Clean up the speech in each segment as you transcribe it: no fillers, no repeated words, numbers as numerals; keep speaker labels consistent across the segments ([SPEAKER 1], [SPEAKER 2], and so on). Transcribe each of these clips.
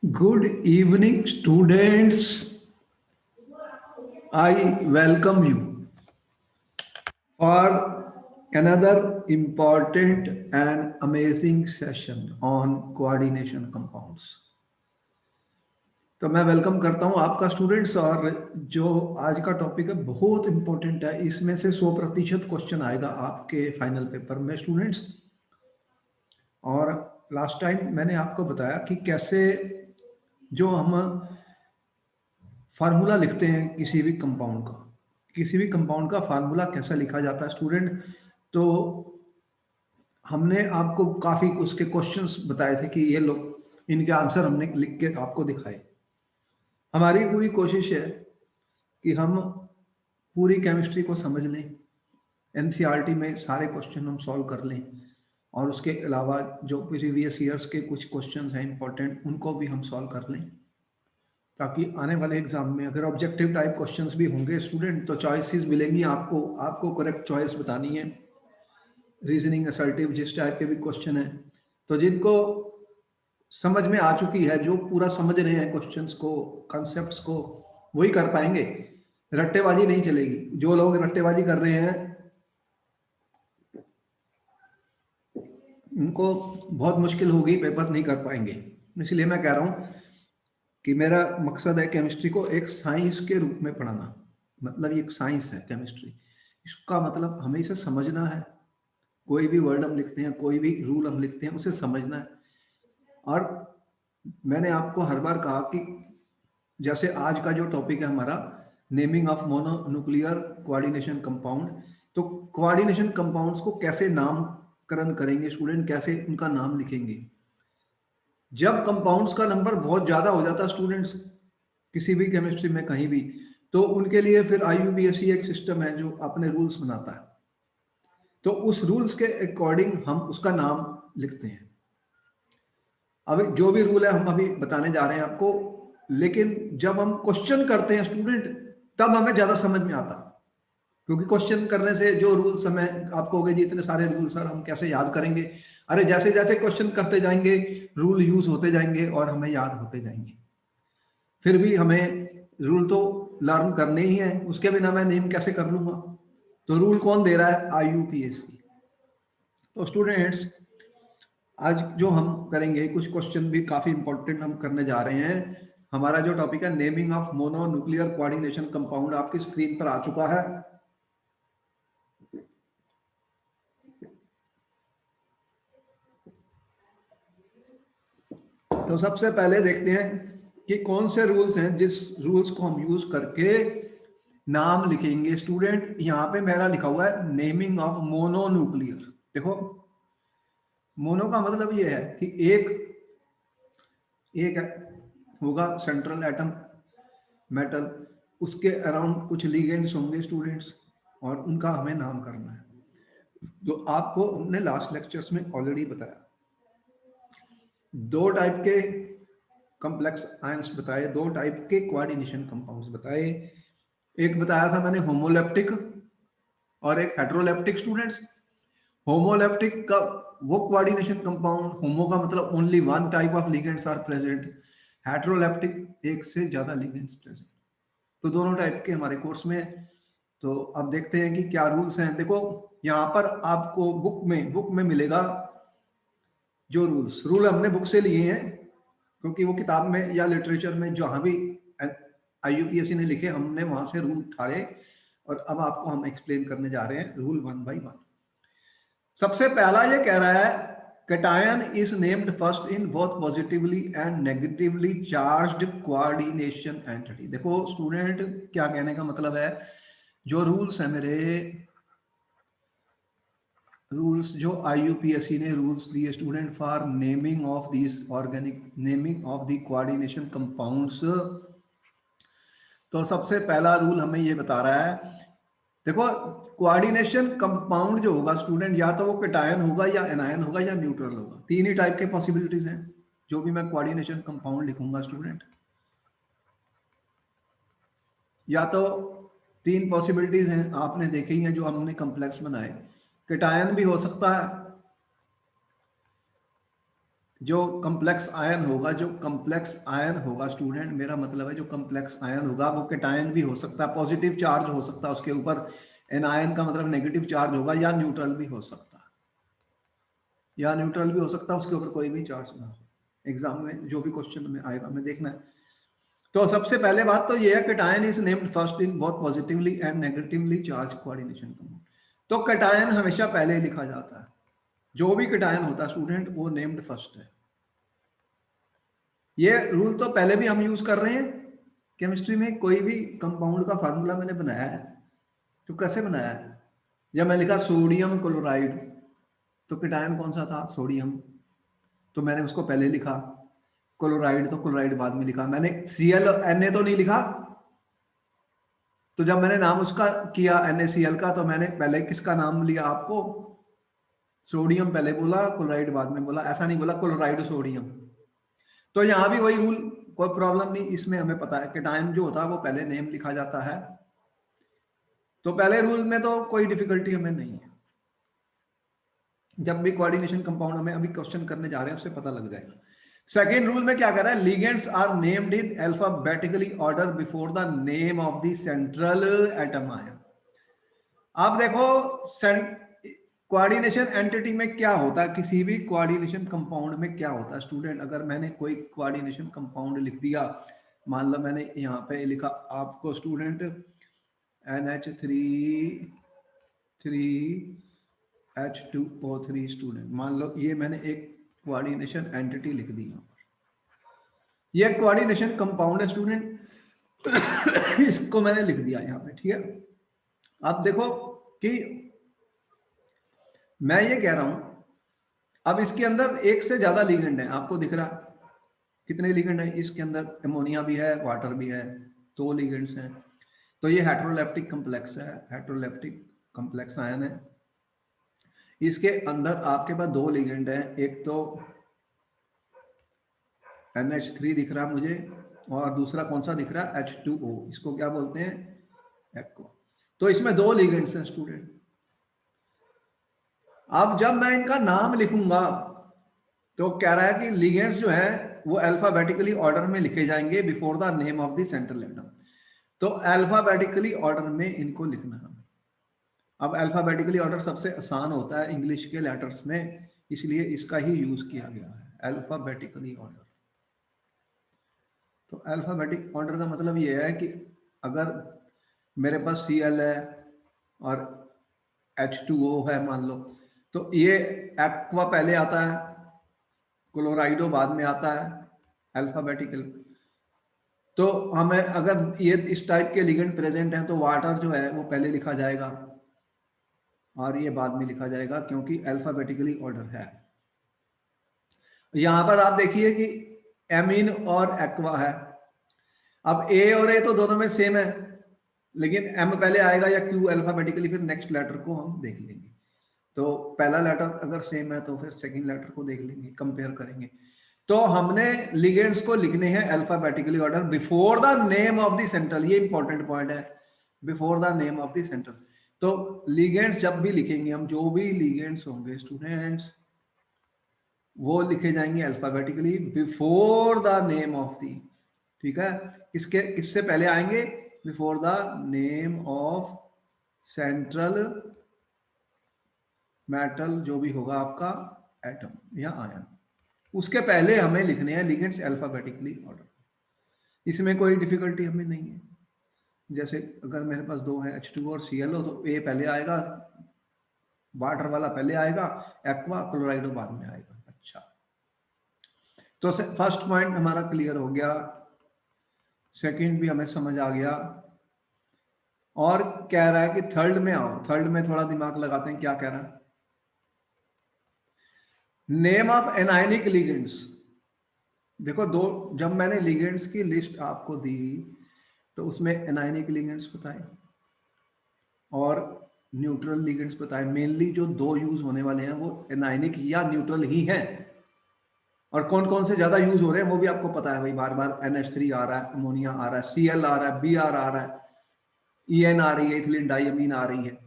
[SPEAKER 1] Good evening, students. I welcome you for another important and amazing session on coordination compounds. तो मैं welcome करता हूं आपका students. और जो आज का टॉपिक है बहुत इंपॉर्टेंट है, इसमें से 100% क्वेश्चन आएगा आपके फाइनल पेपर में स्टूडेंट्स। और लास्ट टाइम मैंने आपको बताया कि कैसे जो हम फार्मूला लिखते हैं किसी भी कंपाउंड का फार्मूला कैसा लिखा जाता है स्टूडेंट। तो हमने आपको काफी उसके क्वेश्चंस बताए थे कि ये लोग इनके आंसर हमने लिख के आपको दिखाए। हमारी पूरी कोशिश है कि हम पूरी केमिस्ट्री को समझ लें, एनसीईआरटी में सारे क्वेश्चन हम सॉल्व कर लें, और उसके अलावा जो प्रीवियस ईयर्स के कुछ क्वेश्चंस हैं इंपॉर्टेंट उनको भी हम सॉल्व कर लें, ताकि आने वाले एग्जाम में अगर ऑब्जेक्टिव टाइप क्वेश्चंस भी होंगे स्टूडेंट तो चॉइसेस मिलेंगी आपको आपको करेक्ट चॉइस बतानी है। रीजनिंग असर्टिव जिस टाइप के भी क्वेश्चन है, तो जिनको समझ में आ चुकी है, जो पूरा समझ रहे हैं क्वेश्चंस को, कॉन्सेप्ट्स को, वही कर पाएंगे। रट्टेबाजी नहीं चलेगी। जो लोग रट्टेबाजी कर रहे हैं उनको बहुत मुश्किल होगी, पेपर नहीं कर पाएंगे। इसलिए मैं कह रहा हूं कि मेरा मकसद है केमिस्ट्री को एक साइंस के रूप में पढ़ाना। मतलब ये एक साइंस है केमिस्ट्री, इसका मतलब हमें इसे समझना है। कोई भी वर्ड हम लिखते हैं, कोई भी रूल हम लिखते हैं, उसे समझना है। और मैंने आपको हर बार कहा कि जैसे आज का जो टॉपिक है हमारा, naming of mononuclear coordination compound, तो कोऑर्डिनेशन कंपाउंड्स को कैसे नामकरण करेंगे स्टूडेंट, कैसे उनका नाम लिखेंगे। जब कंपाउंड्स का नंबर बहुत ज्यादा हो जाता है स्टूडेंट्स किसी भी केमिस्ट्री में कहीं भी, तो उनके लिए फिर आईयूपीएसी एक सिस्टम है जो अपने रूल्स बनाता है। तो उस रूल्स के अकॉर्डिंग हम उसका नाम लिखते हैं। अभी जो भी रूल है हम अभी बताने जा रहे हैं आपको, लेकिन जब हम क्वेश्चन करते हैं स्टूडेंट तब हमें ज्यादा समझ में आता है। क्योंकि क्वेश्चन करने से जो रूल्स हमें आपको हो गए जी इतने सारे रूल्स सर हम कैसे याद करेंगे। अरे जैसे जैसे क्वेश्चन करते जाएंगे रूल यूज होते जाएंगे और हमें याद होते जाएंगे। फिर भी हमें रूल तो लर्न करने ही है, उसके बिना मैं नेम कैसे कर लूंगा। तो रूल कौन दे रहा है? आईयूपीएसी। तो स्टूडेंट्स आज जो हम करेंगे कुछ क्वेश्चन भी काफी इंपॉर्टेंट हम करने जा रहे हैं। हमारा जो टॉपिक है naming of mono nuclear coordination compound आपकी स्क्रीन पर आ चुका है। तो सबसे पहले देखते हैं कि कौन से रूल्स हैं जिस रूल्स को हम यूज करके नाम लिखेंगे स्टूडेंट। यहां पे मेरा लिखा हुआ है नेमिंग ऑफ मोनोन्यूक्लियर। देखो मोनो का मतलब ये है कि एक एक होगा सेंट्रल एटम मेटल, उसके अराउंड कुछ लिगेंड्स होंगे स्टूडेंट्स, और उनका हमें नाम करना है। जो आपको हमने लास्ट लेक्चर्स में ऑलरेडी बताया, दो टाइप के कॉम्प्लेक्स आयंस बताए, दो टाइप के कोऑर्डिनेशन कंपाउंड्स बताए। एक बताया था मैंने होमोलेप्टिक और एक हेटेरोलेप्टिक स्टूडेंट्स। होमोलेप्टिक का वो कोऑर्डिनेशन कंपाउंड, होमो का मतलब only one type of ligands are present, heteroleptic एक से ज्यादा लिगेंड्स प्रेजेंट। तो दोनों टाइप के हमारे कोर्स में। तो अब देखते हैं कि क्या रूल्स हैं। देखो यहाँ पर आपको बुक में मिलेगा जो रूल हमने बुक से लिए हैं, क्योंकि वो किताब में या लिटरेचर में जहां भी आईयूपीएससी ने लिखे हमने वहां से रूल उठाए, और अब आपको हम एक्सप्लेन करने जा रहे हैं रूल 1 by 1। सबसे पहला ये कह रहा है cation is named first in both positively and negatively charged coordination entity। देखो स्टूडेंट क्या कहने का मतलब है, जो रूल्स है मेरे, रूल्स जो आईयूपीएससी ने रूल्स दिए student for naming of this organic, naming of the coordination compounds. तो सबसे पहला रूल हमें ये बता रहा है, देखो कोऑर्डिनेशन कंपाउंड जो होगा स्टूडेंट, या तो वो कैटायन होगा या एनायन होगा या न्यूट्रल होगा। तीन ही टाइप के पॉसिबिलिटीज हैं जो भी मैं कोऑर्डिनेशन कंपाउंड लिखूंगा स्टूडेंट। या तो तीन पॉसिबिलिटीज हैं, आपने देखी हैं जो हमने कॉम्प्लेक्स बनाए। कैटायन भी हो सकता है, जो कम्प्लेक्स आयन होगा, जो कम्प्लेक्स आयन होगा स्टूडेंट, मेरा मतलब है जो कम्प्लेक्स आयन होगा वो कैटायन भी हो सकता है, पॉजिटिव चार्ज हो सकता है उसके ऊपर, एनायन का मतलब नेगेटिव चार्ज होगा, या न्यूट्रल भी हो सकता है, या न्यूट्रल भी हो सकता है, उसके ऊपर कोई भी चार्ज ना हो। एग्जाम में जो भी क्वेश्चन में आएगा हमें देखना है। तो सबसे पहले बात तो ये है cation is named first in both positively and negatively charge coordination compound. तो कैटायन हमेशा पहले लिखा जाता है, जो भी कैटायन होता है स्टूडेंट वो नेम्ड फर्स्ट है। ये रूल तो पहले भी हम यूज कर रहे हैं केमिस्ट्री में। कोई भी कंपाउंड का फार्मूला मैंने बनाया है तो कैसे बनाया है, जब मैं लिखा सोडियम क्लोराइड तो कैटायन कौन सा था, सोडियम, तो मैंने उसको पहले लिखा, क्लोराइड तो क्लोराइड बाद में लिखा, मैंने Cl Na तो नहीं लिखा। तो जब मैंने नाम उसका किया NaCl का तो मैंने पहले किसका नाम लिया, आपको सोडियम पहले बोला, क्लोराइड बाद में बोला, ऐसा नहीं बोला क्लोराइड सोडियम। तो यहां भी वही रूल, कोई प्रॉब्लम नहीं, इसमें हमें पता है कैटायन जो होता है वो पहले नेम लिखा जाता है, तो पहले रूल में तो कोई डिफिकल्टी हमें नहीं है। जब भी कोऑर्डिनेशन कंपाउंड हमें अभी क्वेश्चन करने जा रहे हैं उससे पता लग जाएगा। सेकेंड रूल में क्या कर रहा है, ligands are named in alphabetically order before the name of the central atom ion. आप देखो कोऑर्डिनेशन एंटिटी में क्या होता है, किसी भी कोऑर्डिनेशन कंपाउंड में क्या होता है स्टूडेंट, अगर मैंने कोई कोऑर्डिनेशन कंपाउंड लिख दिया, मान लो मैंने यहाँ पे लिखा आपको स्टूडेंट NH3 स्टूडेंट, मान लो ये मैंने एक कोऑर्डिनेशन एंटिटी लिख दी यहाँ पर, ये कोऑर्डिनेशन कंपाउंड है स्टूडेंट इसको मैंने लिख दिया यहाँ पे, ठीक है। आप देखो कि मैं ये कह रहा हूं अब इसके अंदर एक से ज्यादा लिगेंड है, आपको दिख रहा कितने लिगेंड है इसके अंदर, अमोनिया भी है, वाटर भी है, 2 लिगेंड्स हैं। तो ये हेटेरोलेप्टिक कम्प्लेक्स है, हेटेरोलेप्टिक कम्प्लेक्स आयन है। इसके अंदर आपके पास 2 लिगेंड है, एक तो NH3 दिख रहा मुझे और दूसरा कौन सा दिख रहा है H2O, इसको क्या बोलते हैं, एक्वा। तो इसमें 2 लिगेंड्स हैं स्टूडेंट। अब जब मैं इनका नाम लिखूंगा तो कह रहा है कि लिगेंड्स जो है वो अल्फाबेटिकली ऑर्डर में लिखे जाएंगे before the name of the central atom. तो अल्फाबेटिकली ऑर्डर में इनको लिखना है। अब अल्फाबेटिकली ऑर्डर सबसे आसान होता है इंग्लिश के लेटर्स में, इसलिए इसका ही यूज किया गया है, अल्फाबेटिकली ऑर्डर। तो अल्फाबेटिक ऑर्डर का मतलब ये है कि अगर मेरे पास Cl है और H2O है मान लो, तो ये एक्वा पहले आता है, क्लोराइडो बाद में आता है, अल्फाबेटिकल। तो हमें अगर ये इस टाइप के लिगेंड प्रेजेंट हैं तो वाटर जो है वो पहले लिखा जाएगा और ये बाद में लिखा जाएगा क्योंकि अल्फाबेटिकली ऑर्डर है। यहां पर आप देखिए कि एमीन और एक्वा है। अब ए और ए तो दोनों में सेम है, लेकिन एम पहले आएगा या क्यू अल्फाबेटिकली, फिर नेक्स्ट लेटर को हम देख लेंगे। तो पहला लेटर अगर सेम है तो फिर सेकंड लेटर को देख लेंगे, कंपेयर करेंगे। तो हमने लिगेंड्स को लिखने हैं alphabetically order before the name of the central, ये इंपॉर्टेंट पॉइंट है, before the name of the central. तो लिगेंड्स जब भी लिखेंगे हम, जो भी लिगेंड्स होंगे स्टूडेंट्स वो लिखे जाएंगे alphabetically before the name of the, ठीक है। इसके किससे पहले आएंगे, before the name of central metal, जो भी होगा आपका एटम या आयन, उसके पहले हमें लिखने हैं लिगेंड्स अल्फाबेटिकली ऑर्डर। इसमें कोई डिफिकल्टी हमें नहीं है। जैसे अगर मेरे पास 2 है H2O और Cl तो ए पहले आएगा, वाटर वाला पहले आएगा, एक्वा क्लोराइडो बाद में आएगा। अच्छा, तो फर्स्ट पॉइंट हमारा क्लियर हो गया, सेकंड भी हमें समझ आ गया। और कह रहा है कि थर्ड में आओ, थर्ड में थोड़ा दिमाग लगाते हैं, क्या कह रहा है, नेम ऑफ एनायनिक लिगेंड्स। देखो जब मैंने लिगेंड्स की लिस्ट आपको दी तो उसमें एनायनिक लिगेंड्स बताए और न्यूट्रल लिगेंड्स बताए। मेनली जो 2 यूज होने वाले हैं वो एनायनिक या न्यूट्रल ही हैं, और कौन कौन से ज्यादा यूज हो रहे हैं वो भी आपको पता है भाई, बार बार NH3 आ रहा है, अमोनिया आ रहा है, Cl आ रहा है, Br आ रहा है, En आ रही है, इथिलीन डाइअमीन आ रही है,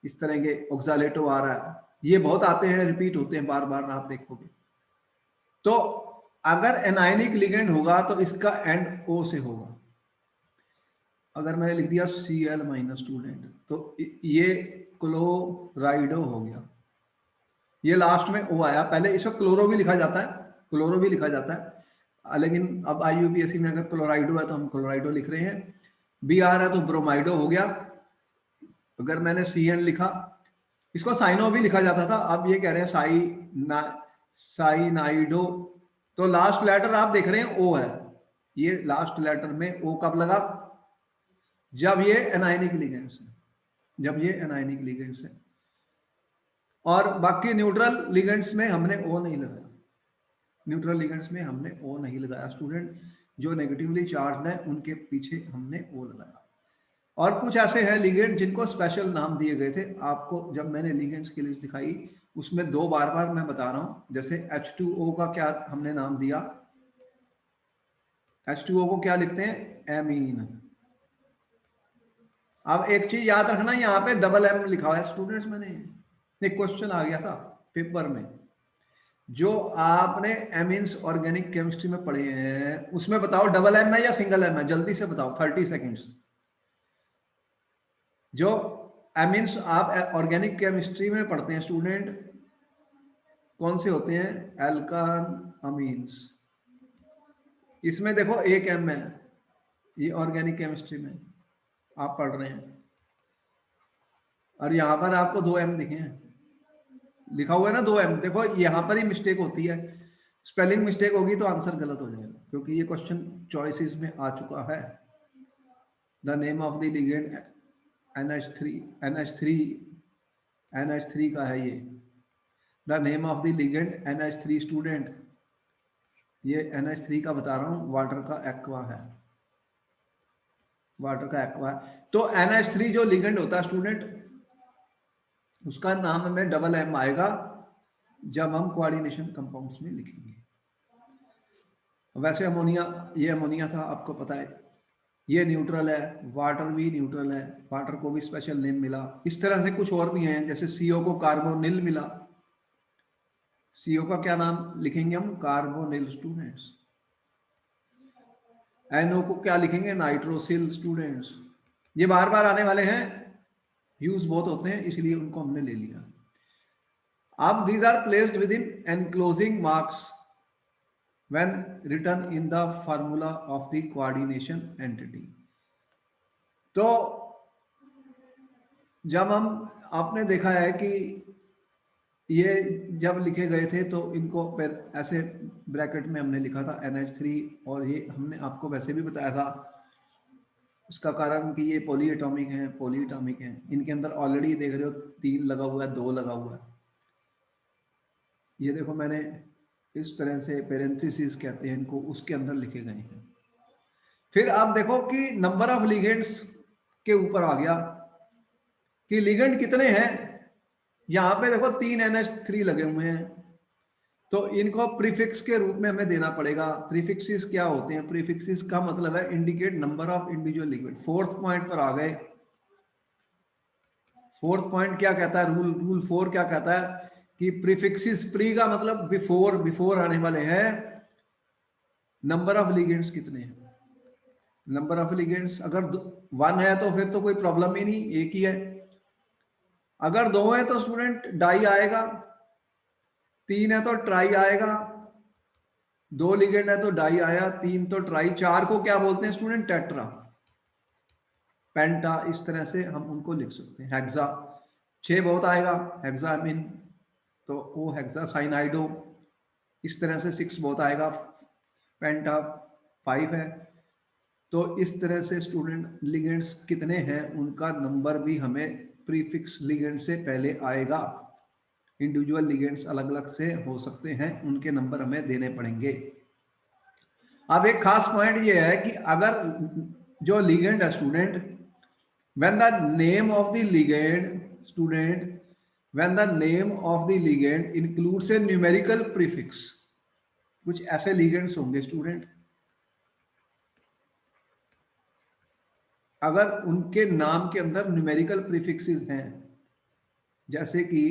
[SPEAKER 1] इस तरह के ऑक्सालेटो आ रहा है, ये बहुत आते हैं, रिपीट होते हैं बार बार, आप देखोगे। तो अगर एनायनिक लिगेंड होगा तो इसका एंड ओ से होगा। अगर मैंने लिख दिया Cl माइनस स्टूडेंट, तो ये क्लोराइडो हो गया। ये लास्ट में ओ आया, पहले इसको क्लोरो भी लिखा जाता है, क्लोरो भी लिखा जाता है, लेकिन अब IUPAC में अगर क्लोराइडो है तो हम क्लोराइडो लिख रहे हैं। Br है तो ब्रोमाइडो हो गया। अगर मैंने Cn लिखा, इसको साइनो भी लिखा जाता था, अब ये कह रहे हैं साइनाइडो। तो लास्ट लेटर आप देख रहे हैं ओ है, ये लास्ट लेटर में ओ कब लगा? जब ये एनायनिक लिगेंड्स है, जब ये एनायनिक लिगेंड्स है। और बाकी न्यूट्रल लिगेंड्स में हमने ओ नहीं लगाया, न्यूट्रल लिगेंड्स में हमने ओ नहीं लगाया स्टूडेंट। जो नेगेटिवली चार्ज है उनके पीछे हमने ओ लगाया। और कुछ ऐसे हैं लिगेंड जिनको स्पेशल नाम दिए गए थे। आपको जब मैंने लिगेंड्स की लिस्ट दिखाई, उसमें दो बार बार मैं बता रहा हूं। जैसे H2O का क्या हमने नाम दिया, H2O को क्या लिखते हैं? एमीन। अब एक चीज याद रखना, यहाँ पे डबल एम लिखा हुआ है स्टूडेंट्स, मैंने एक क्वेश्चन आ गया था पेपर में, जो आपने एमीन्स ऑर्गेनिक केमिस्ट्री में पढ़े हैं, उसमें बताओ डबल एम है या सिंगल एम है? जल्दी से बताओ, 30 सेकेंड्स। जो एमीन्स आप ऑर्गेनिक केमिस्ट्री में पढ़ते हैं स्टूडेंट, कौन से होते हैं? एल्कान अमीन्स। इसमें देखो एक एम है, ये ऑर्गेनिक केमिस्ट्री में आप पढ़ रहे हैं, और यहां पर आपको 2 एम दिखे हैं, लिखा हुआ है ना 2 एम। देखो यहां पर ही मिस्टेक होती है, स्पेलिंग मिस्टेक होगी तो आंसर गलत हो जाएगा, क्योंकि ये क्वेश्चन चॉइसेस में आ चुका है। The name of the ligand NH3 का है ये। The name of the ligand NH3 student, ये NH3 का बता रहा हूं, वाटर का एक्वा है, वाटर का एक्वा है। तो NH3 जो लिगेंड होता है स्टूडेंट, उसका नाम में डबल एम आएगा जब हम कोऑर्डिनेशन कंपाउंड्स में लिखेंगे। वैसे अमोनिया, ये अमोनिया था, आपको पता है, ये न्यूट्रल है, वाटर भी न्यूट्रल है, वाटर को भी स्पेशल नेम मिला। इस तरह से कुछ और भी हैं, जैसे CO को कार्बोनिल मिला, CO का क्या नाम लिखेंगे हम? Carbonyl students. NO को क्या लिखेंगे? Nitrosyl students. ये बार बार आने वाले हैं, यूज बहुत होते हैं, इसलिए उनको हमने ले लिया। अब these are placed within enclosing marks when written in the formula of the coordination entity। तो जब हम, आपने देखा है कि ये जब लिखे गए थे तो इनको फिर ऐसे ब्रैकेट में हमने लिखा था NH3, और ये हमने आपको वैसे भी बताया था, उसका कारण कि ये पॉलीएटॉमिक हैं, पॉलीएटॉमिक हैं। इनके अंदर ऑलरेडी देख रहे हो 3 लगा हुआ है, 2 लगा हुआ है। ये देखो मैंने इस तरह से पेरेंथेसिस कहते हैं इनको, उसके अंदर लिखे गए हैं। फिर आप देखो कि नंबर ऑफ लिगेंड्स के ऊपर आ गया कि लिगेंड कितने हैं। यहां पे देखो 3 NH3 लगे हुए हैं, तो इनको प्रीफिक्स के रूप में हमें देना पड़ेगा। प्रीफिक्सेस क्या होते हैं? प्रीफिक्सेस का मतलब है indicate number of individual ligand. Fourth point पर आ गए। फोर्थ पॉइंट क्या कहता है? रूल 4 क्या कहता है कि प्रीफिक्सेस, प्री का मतलब बिफोर, बिफोर आने वाले हैं। नंबर ऑफ लिगेंड्स कितने हैं? नंबर ऑफ लिगेंड्स अगर 1 है तो फिर तो कोई प्रॉब्लम ही नहीं, एक ही है। अगर 2 है तो स्टूडेंट डाई आएगा, 3 है तो ट्राई आएगा, 2 लिगेंड है तो डाई आया, 3 तो ट्राई, 4 को क्या बोलते हैं स्टूडेंट? टेट्रा, पेंटा, इस तरह से हम उनको लिख सकते हैं। हेक्सा 6 बहुत आएगा, हेक्सामिन, तो वो हेक्सासाइनाइडो, इस तरह से 6 बहुत आएगा, पेंटा 5 है। तो इस तरह से स्टूडेंट लिगेंड्स कितने हैं उनका नंबर भी हमें प्रीफिक्स लिगेंड से पहले आएगा। इंडिविजुअल लिगेंड्स अलग अलग से हो सकते हैं, उनके नंबर हमें देने पड़ेंगे। अब एक खास पॉइंट ये है कि अगर जो लिगेंड है student, when the name of the ligand student, when the name of the ligand includes a numerical prefix, कुछ ऐसे लिगेंड्स होंगे स्टूडेंट, अगर उनके नाम के अंदर न्यूमेरिकल प्रीफिक्सेस हैं, जैसे कि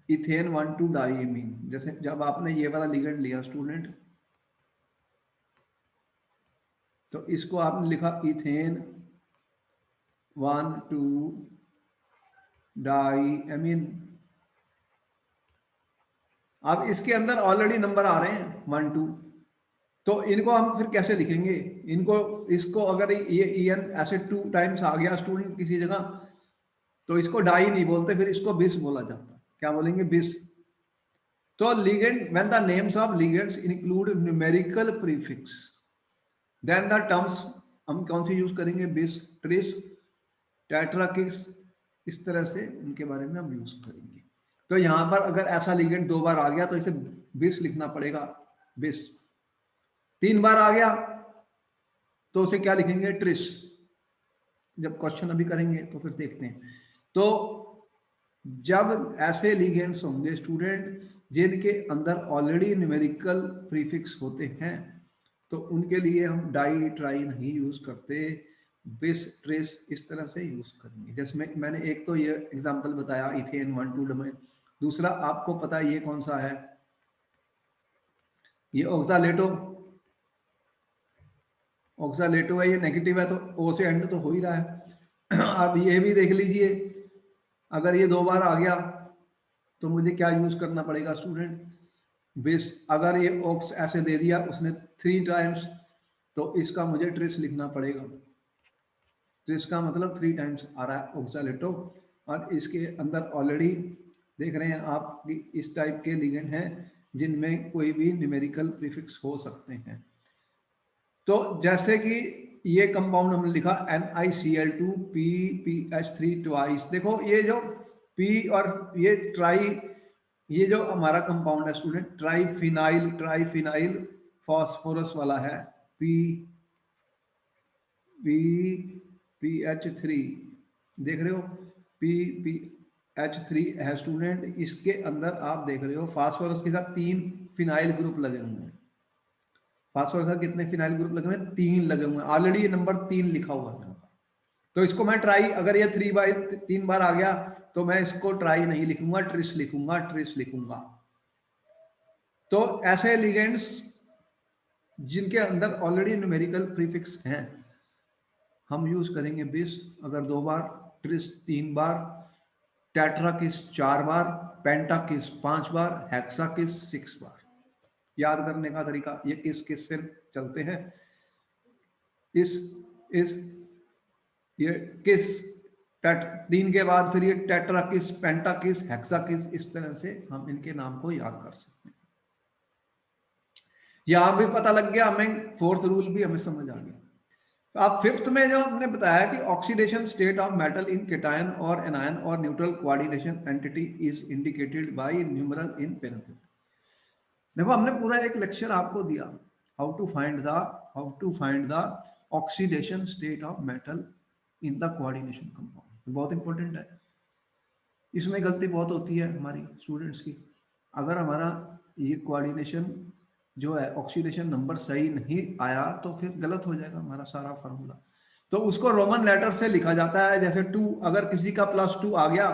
[SPEAKER 1] इथेन 1,2 डाईमीन, जैसे जब आपने ये वाला लिगेंड लिया स्टूडेंट, तो इसको आपने लिखा इथेन 1,2 डाईमीन। अब इसके अंदर ऑलरेडी नंबर आ रहे हैं 1 2, तो इनको हम फिर कैसे लिखेंगे इनको? इसको अगर ये ईएन ऐसे 2 टाइम्स आ गया स्टूडेंट किसी जगह, तो इसको डाई नहीं बोलते, फिर इसको बिस बोला जाता है। क्या बोलेंगे? बिस। तो ligand, when the names of ligands include numerical prefix, then the terms, हम कौन सी यूज करेंगे? बिस, ट्रिस, टेट्राकिस, इस तरह से उनके बारे में हम यूज करेंगे। तो यहां पर अगर ऐसा लिगेंड 2 बार आ गया तो इसे बिस लिखना पड़ेगा, बिस। 3 बार आ गया तो उसे क्या लिखेंगे? ट्रिस। जब क्वेश्चन अभी करेंगे तो फिर देखते हैं। तो जब ऐसे लिगेंड्स होंगे स्टूडेंट जिनके अंदर ऑलरेडी न्यूमेरिकल प्रीफिक्स होते हैं, तो उनके लिए हम डाई ट्राई नहीं यूज करते, बिस, ट्रेस इस तरह से यूज करेंगे। जैसे मैंने एक तो ये एग्जांपल बताया इथेन 1 2 डोमेन। दूसरा आपको पता है ये कौन सा है? ये ऑक्सालेटो, ऑक्सालेटो है, ये नेगेटिव है तो ओ से एंड तो हो ही रहा है। अब ये भी देख लीजिए, अगर ये 2 बार आ गया तो मुझे क्या यूज करना पड़ेगा स्टूडेंट? बिस। अगर ये ऑक्स ऐसे दे दिया उसने 3 टाइम्स, तो इसका मुझे ट्रिस लिखना पड़ेगा। ट्रिस का मतलब 3 टाइम्स आ रहा है ऑक्सालेटो, और इसके अंदर ऑलरेडी देख रहे हैं आप कि इस टाइप के लिगेंड हैं जिनमें कोई भी न्यूमेरिकल प्रीफिक्स हो सकते हैं। तो जैसे कि ये कंपाउंड हमने लिखा NiCl2 PPH3 ट्वाइस। देखो ये जो P और ये ट्राई, ये जो हमारा कंपाउंड है स्टूडेंट, ट्राइफिनाइल, ट्राइफिनाइल फास्फोरस वाला है, PPH3, देख रहे हो? PPH3 है स्टूडेंट। इसके अंदर आप देख रहे हो फास्फोरस के साथ 3 फिनाइल ग्रुप लगे हुए हैं। फास्फोरस के साथ कितने फिनाइल ग्रुप लगे हुए हैं? 3 लगे हुए हैं। ऑलरेडी ये नंबर 3 लिखा हुआ है यहाँ पर। तो इसको मैं ट्राई, अगर ये 3 बार आ गया तो मैं इसको ट्राई नहीं लिखूंगा, ट्रिस लिखूंगा, ट्रिस लिखूंगा। तो ऐसे लिगेंड्स जिनके अंदर ऑलरेडी न्यूमेरिकल प्रीफिक्स हैं, हम यूज करेंगे बिस अगर 2 बार, ट्रिस 3 बार, टेट्राकिस 4 बार, पेंटाकिस 5 बार, हेक्साकिस 6 बार। याद करने का तरीका, ये किस किस से चलते हैं? इस ये किस, टेट 3 के बाद फिर ये टेट्राकिस, पेंटाकिस, हेक्साकिस, इस तरह से हम इनके नाम को याद कर सकते हैं। यहां भी पता लग गया हमें, 4th रूल भी हमें समझ आ गया। अब 5th में जो हमने बताया कि oxidation state of metal in cation और एनायन और neutral coordination entity is indicated by numeral in parenthesis. देखो हमने पूरा एक लेक्चर आपको दिया, how to find the oxidation state of metal in the coordination compound. बहुत इंपॉर्टेंट है। इसमें गलती बहुत होती है हमारी स्टूडेंट्स की। अगर हमारा ये कोऑर्डिनेशन जो है, ऑक्सीडेशन नंबर सही नहीं आया तो फिर गलत हो जाएगा हमारा सारा फार्मूला। तो उसको रोमन लेटर से लिखा जाता है, जैसे 2, अगर किसी का +2 आ गया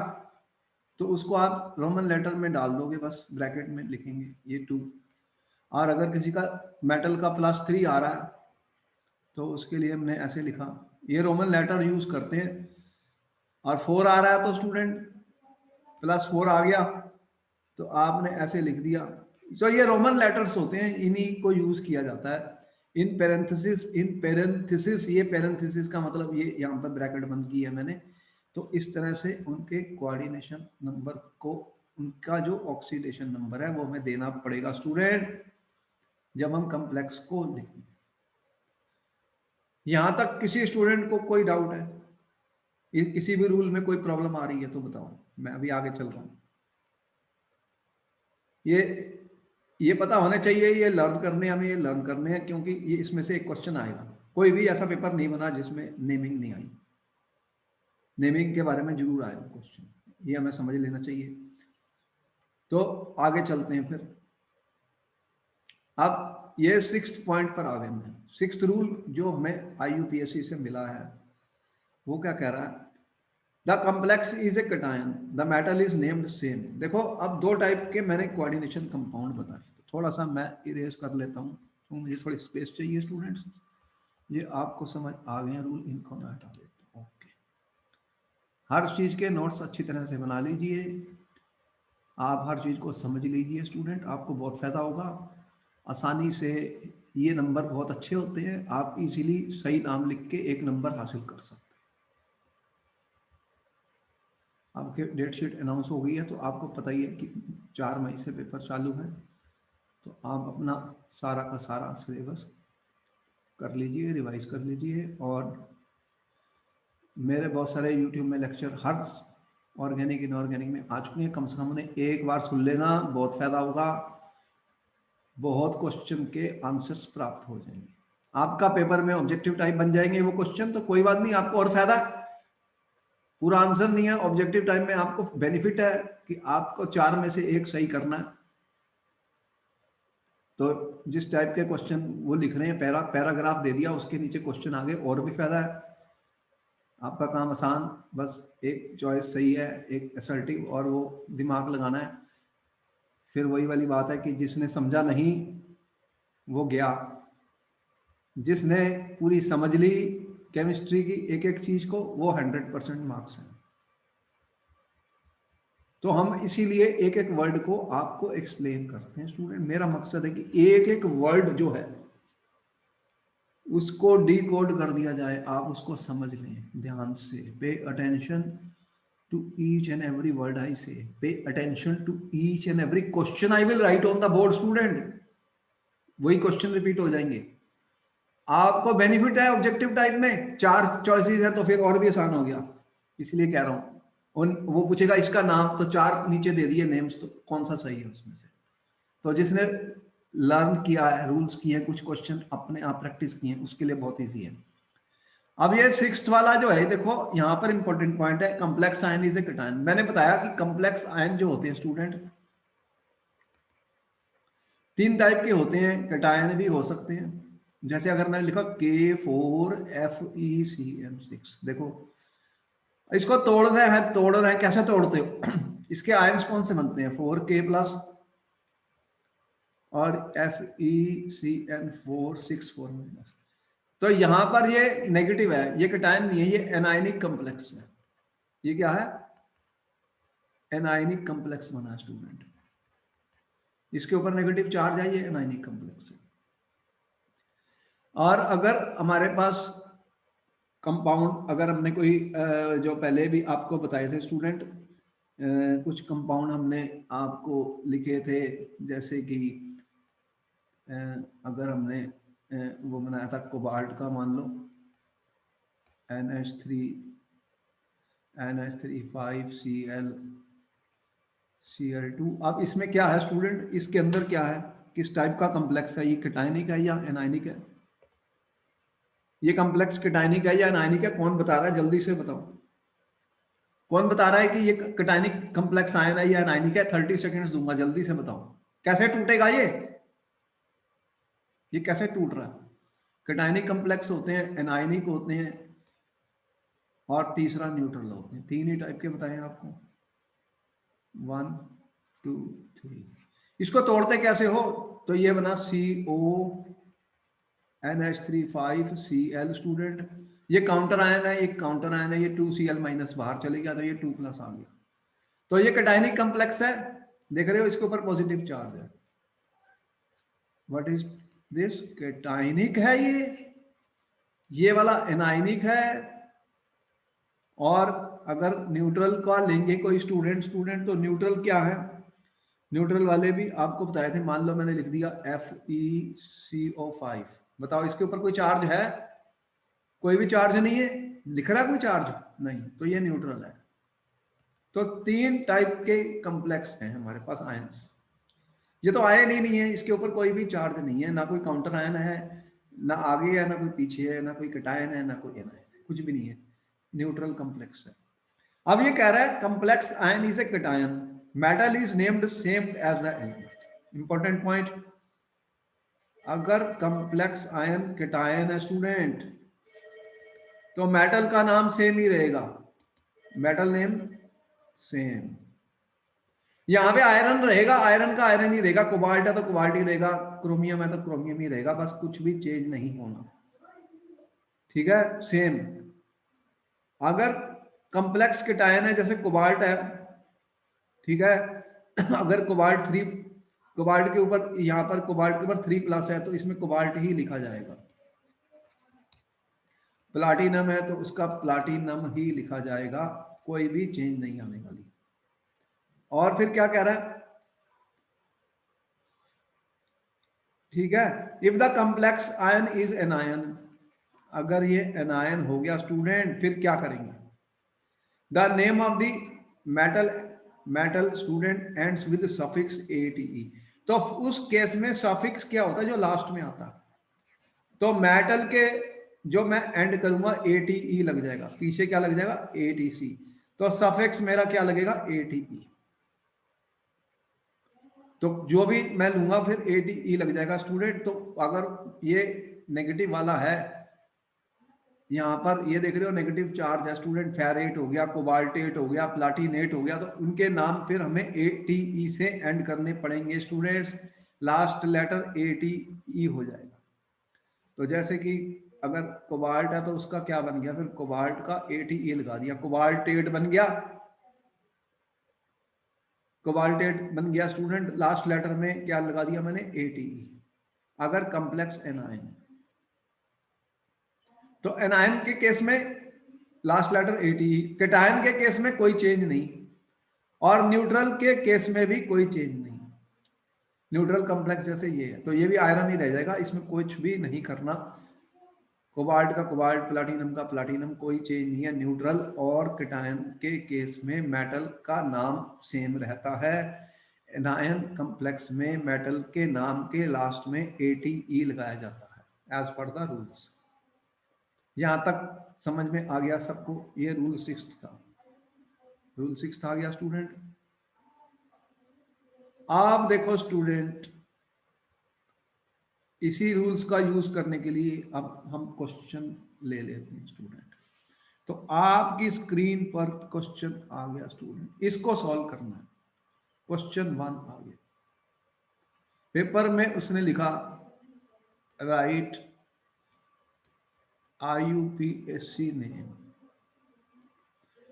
[SPEAKER 1] तो उसको आप रोमन लेटर में डाल दोगे, बस ब्रैकेट में लिखेंगे ये 2। और अगर किसी का मेटल का +3 आ रहा है तो उसके लिए हमने ऐसे लिखा, ये रोमन लेटर यूज करते हैं। और 4 आ रहा है तो स्टूडेंट +4 आ गया तो आपने ऐसे लिख दिया। तो ये रोमन लेटर्स होते हैं, इन्हीं को यूज किया जाता है। इन पेरेंथेसिस, ये पेरेंथेसिस का मतलब ये यहाँ पर ब्रैकेट बंद की है मैंने। तो इस तरह से उनके कोऑर्डिनेशन नंबर को, उनका जो ऑक्सीडेशन नंबर है वो हमें देना पड़ेगा स्टूडेंट, जब हम कॉम्प्लेक्स को लिखेंगे। यहां तक किसी स्टूडेंट को कोई डाउट है? किसी भी रूल में कोई प्रॉब्लम आ रही है तो बताओ, मैं अभी आगे चल रहा हूं। ये पता होने चाहिए, ये लर्न करने, हमें ये लर्न करने हैं, क्योंकि ये इसमें से एक क्वेश्चन आएगा। कोई भी ऐसा पेपर नहीं बना जिसमें नेमिंग नहीं आई। नेमिंग के बारे में जरूर आएगा क्वेश्चन, ये हमें समझ लेना चाहिए। तो आगे चलते हैं फिर। अब ये 6th पॉइंट पर आ गए हैं। 6th रूल जो हमें IUPAC से मिला है वो क्या कह रहा है? The complex is a cation, the metal is named same. देखो अब दो टाइप के मैंने कोऑर्डिनेशन कंपाउंड बताए, तो थोड़ा सा मैं इरेज कर लेता हूँ, तो मुझे थोड़ी स्पेस चाहिए स्टूडेंट्स। ये आपको समझ आ गए रूल, इनको मैं हटा देता हूँ। ओके, हर चीज के नोट्स अच्छी तरह से बना लीजिए, आप हर चीज को समझ लीजिए स्टूडेंट, आपको बहुत फायदा होगा। आसानी से ये नंबर बहुत अच्छे होते हैं, आप इजीली सही नाम लिख के एक नंबर हासिल कर सकते हैं। आपके डेट शीट अनाउंस हो गई है, तो आपको पता ही है कि 4 मई से पेपर चालू है, तो आप अपना सारा का सारा सिलेबस कर लीजिए, रिवाइज कर लीजिए। और मेरे बहुत सारे यूट्यूब में लेक्चर हर ऑर्गेनिक इनऑर्गेनिक में आ चुके हैं, कम से कम उन्हें एक बार सुन लेना, बहुत फायदा होगा, बहुत क्वेश्चन के आंसर्स प्राप्त हो जाएंगे, आपका पेपर में ऑब्जेक्टिव टाइप बन जाएंगे वो क्वेश्चन, तो कोई बात नहीं, आपको और फायदा। पूरा आंसर नहीं है, ऑब्जेक्टिव टाइप में आपको बेनिफिट है कि आपको 4 में से 1 सही करना है। तो जिस टाइप के क्वेश्चन वो लिख रहे हैं, पैराग्राफ दे दिया, उसके नीचे क्वेश्चन आगे, और भी फायदा है। आपका काम आसान, बस एक चॉइस सही है, एक असर्टिव, और वो दिमाग लगाना है। फिर वही वाली बात है कि जिसने समझा नहीं वो गया, जिसने पूरी समझ ली केमिस्ट्री की एक एक चीज को, वो 100% मार्क्स है। तो हम इसीलिए एक एक वर्ड को आपको एक्सप्लेन करते हैं स्टूडेंट। मेरा मकसद है कि एक एक वर्ड जो है उसको डिकोड कर दिया जाए, आप उसको समझ लें ध्यान से। Pay attention to each and every word I say, pay attention to each and every question I will write on the board student. वही क्वेश्चन रिपीट हो जाएंगे। आपको बेनिफिट है ऑब्जेक्टिव टाइप में, 4 चॉइसेस है, तो फिर और भी आसान हो गया। इसलिए कह रहा हूं, उन वो पूछेगा इसका नाम, तो 4 नीचे दे दिए नेम्स, तो कौन सा सही है उसमें से। तो जिसने लर्न किया है, रूल्स किए हैं, कुछ क्वेश्चन अपने आप प्रैक्टिस किए हैं, उसके लिए बहुत ईजी है। अब ये 6th वाला जो है, देखो यहां पर इंपॉर्टेंट पॉइंट है, complex ion is a cation. मैंने बताया कि कंप्लेक्स आयन जो होते हैं स्टूडेंट 3 टाइप के होते हैं, कटायन भी हो सकते हैं। जैसे अगर मैंने लिखा K4FeCN6, देखो इसको तोड़ रहे हैं, कैसे तोड़ते हो इसके आयंस कौन से बनते हैं, 4K+ और FeCN4 6 4-। तो यहां पर ये नेगेटिव है, ये कटायन नहीं है, ये एनायनिक कॉम्प्लेक्स है। ये क्या है, एनायनिक कॉम्प्लेक्स बना स्टूडेंट, इसके ऊपर नेगेटिव चार्ज है, ये एनायनिक कॉम्प्लेक्स है। और अगर हमारे पास कंपाउंड, अगर हमने कोई जो पहले भी आपको बताए थे स्टूडेंट, कुछ कंपाउंड हमने आपको लिखे थे, जैसे कि अगर हमने वो बनाया था कोबाल्ट का, मान लो NH3 5Cl Cl2। अब इसमें क्या है स्टूडेंट, इसके अंदर क्या है, किस टाइप का कॉम्प्लेक्स है, ये कटायनिक है या एनायनिक है? ये कॉम्प्लेक्स कटायनिक है या एनायनिक है, कौन बता रहा है, जल्दी से बताओ। कौन बता रहा है कि ये कटायनिक कॉम्प्लेक्स आयन है या एनायनिक है? 30 सेकंड्स दूंगा, जल्दी से बताओ। कैसे टूटेगा ये कैसे टूट रहा है? कटायनिक कॉम्प्लेक्स होते हैं, एनायनिक होते हैं, और तीसरा न्यूट्रल होते हैं। 3 ही टाइप के बताए हैं आपको, 1 2 3। इसको तोड़ते कैसे हो, तो ये बना CONH3 5Cl स्टूडेंट, ये काउंटर आयन है, एक काउंटर आयन है, ये 2Cl- बाहर चले गया, तो ये 2+ आ गया। तो ये कटायनिक कॉम्प्लेक्स है, देख रहे हो, इसके ऊपर पॉजिटिव चार्ज है। व्हाट इज दिस, कटायनिक है ये वाला एनायनिक है। और अगर न्यूट्रल का लेंगे कोई स्टूडेंट तो न्यूट्रल क्या है, न्यूट्रल वाले भी आपको बताए थे। मान लो मैंने लिख दिया FeCO5, बताओ इसके ऊपर कोई चार्ज है? कोई भी चार्ज नहीं है, लिख रहा कोई चार्ज नहीं, तो ये न्यूट्रल है। तो 3 टाइप के कॉम्प्लेक्स हैं हमारे पास आयंस। ये तो आयन ही नहीं है, इसके ऊपर कोई भी चार्ज नहीं है, ना कोई काउंटर आयन है, ना आगे है, ना कोई पीछे है, ना कोई कटायन है, ना कोई एनायन है, कुछ भी नहीं है, न्यूट्रल कॉम्प्लेक्स है। अब ये कह रहा है complex ion is a cation, metal is named same as the element. Important point, अगर कॉम्प्लेक्स आयन कटायन है स्टूडेंट, तो मेटल का नाम सेम ही रहेगा। Metal name same. यहाँ पे आयरन रहेगा, आयरन का आयरन ही रहेगा, कोबाल्ट है तो कोबाल्ट ही रहेगा, क्रोमियम है तो क्रोमियम ही रहेगा, बस कुछ भी चेंज नहीं होना। ठीक है, सेम। अगर कॉम्प्लेक्स केटायन है जैसे कोबाल्ट है, ठीक है, अगर कोबाल्ट 3, कोबाल्ट के ऊपर, यहाँ पर कोबाल्ट के ऊपर 3+ है तो इसमें कोबाल्ट ही लिखा जाएगा। प्लाटिनम है तो उसका प्लाटिनम ही लिखा जाएगा, कोई भी चेंज नहीं आने वाली। और फिर क्या कह रहा है, ठीक है, if the complex ion is anion, अगर ये एनायन हो गया स्टूडेंट, फिर क्या करेंगे, the name of the metal, metal student ends with suffix ATE। तो उस केस में सफिक्स क्या होता है, जो लास्ट में आता है, तो मेटल के जो मैं एंड करूंगा ATE लग जाएगा, पीछे क्या लग जाएगा, ATC, तो सफिक्स मेरा क्या लगेगा, ATE। तो जो भी मैं लूंगा फिर ATE लग जाएगा स्टूडेंट। तो अगर ये नेगेटिव वाला है, यहाँ पर ये देख रहे हो नेगेटिव चार्ज है स्टूडेंट, फेरेट हो गया, कोबाल्टेट हो गया, प्लाटिनेट हो गया, तो उनके नाम फिर हमें ATE से एंड करने पड़ेंगे स्टूडेंट्स, लास्ट लेटर ATE हो जाएगा। तो जैसे कि अगर कोबाल्ट है तो उसका क्या बन गया, फिर कोबाल्ट का ATE लगा दिया, कोबाल्टेट बन गया, कोबाल्टेट बन गया स्टूडेंट, लास्ट लेटर में क्या लगा दिया मैंने, ATE। अगर कॉम्प्लेक्स एनायन, तो एनायन के केस में लास्ट लेटर ATE, कैटायन के केस में कोई चेंज नहीं, और न्यूट्रल के केस में भी कोई चेंज नहीं। न्यूट्रल कॉम्प्लेक्स जैसे ये है तो ये भी आयरन ही रह जाएगा, इसमें कुछ भी नहीं करना, कोबाल्ट का कोबाल्ट, प्लाटिनम का प्लाटिनम, कोई चेंज नहीं है। न्यूट्रल और कैटायन के केस में मेटल का नाम सेम रहता है, एनायन कॉम्प्लेक्स में मेटल के नाम के लास्ट में ATE लगाया जाता है एज पर द रूल्स। यहां तक समझ में आ गया सबको, ये रूल 6 था, रूल 6 आ गया स्टूडेंट। आप देखो स्टूडेंट, इसी रूल्स का यूज करने के लिए अब हम क्वेश्चन ले लेते हैं स्टूडेंट। तो आपकी स्क्रीन पर क्वेश्चन आ गया स्टूडेंट, इसको सॉल्व करना है। क्वेश्चन 1 आ गया, पेपर में उसने लिखा राइट IUPAC नेम।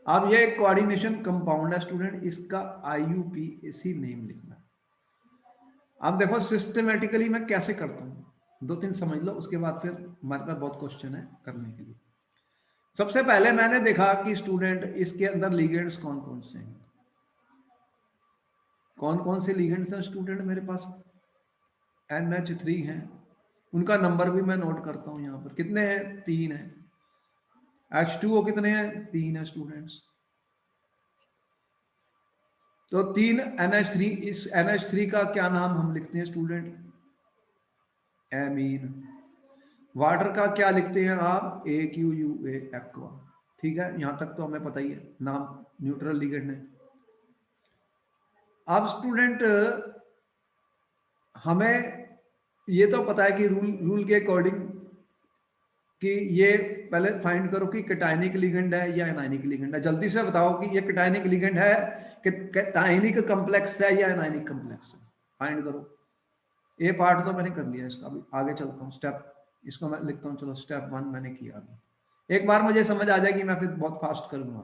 [SPEAKER 1] अब ये कोऑर्डिनेशन कंपाउंड है स्टूडेंट, इसका IUPAC नेम लिखना है। अब देखो सिस्टमेटिकली मैं कैसे करता हूँ, 2-3 समझ लो, उसके बाद फिर हमारे पास बहुत क्वेश्चन है करने के लिए। सबसे पहले मैंने देखा कि स्टूडेंट इसके अंदर लिगेंड्स कौन कौन से हैं, कौन कौन से लिगेंड्स हैं स्टूडेंट मेरे पास, NH3 हैं, उनका नंबर भी मैं नोट करता हूं, यहां पर कितने हैं, 3 हैं। H2O कितने हैं, 3 है स्टूडेंट्स। तो 3 NH3, इस NH3 का क्या नाम हम लिखते हैं स्टूडेंट, एमीन। वाटर का क्या लिखते हैं आप, AQUA, एक्वा। ठीक है, यहां तक तो हमें पता ही है, नाम न्यूट्रल लिगेंड है। अब स्टूडेंट हमें ये तो पता है कि रूल के अकॉर्डिंग कि ये पहले फाइंड करो कि कैटायनिक लिगेंड है या एनायनिक लिगेंड है। जल्दी से बताओ कि ये कैटायनिक लिगेंड है कि कैटायनिक कॉम्प्लेक्स है या एनायनिक कॉम्प्लेक्स है, फाइंड करो। ये पार्ट तो मैंने कर लिया, इसका अभी आगे चलता हूँ स्टेप, इसको मैं लिखता हूँ, चलो स्टेप 1 मैंने किया अभी। एक बार मुझे समझ आ जाएगी मैं फिर बहुत फास्ट करूंगा।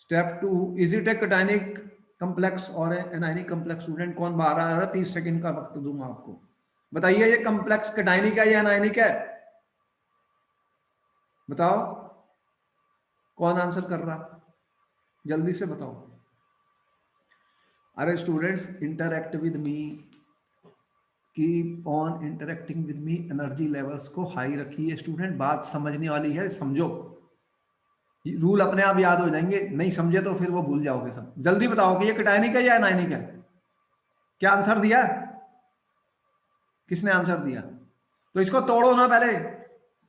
[SPEAKER 1] Step 2, is it A cationic complex और एनायनिक कॉम्प्लेक्स, स्टूडेंट कौन बाहर आ रहा है, 30 सेकंड का वक्त दूंगा आपको, बताइए ये कॉम्प्लेक्स कैटायनिक है या एनायनिक है, बताओ कौन आंसर कर रहा, जल्दी से बताओ। अरे students interact with me, keep on interacting with me, energy levels को हाई रखिए स्टूडेंट, बात समझने वाली है, समझो, रूल अपने आप याद हो जाएंगे, नहीं समझे तो फिर वो भूल जाओगे सब। जल्दी बताओ कि ये कैटायनिक है या एनायनिक है, क्या आंसर दिया, किसने आंसर दिया, तो इसको तोड़ो ना पहले,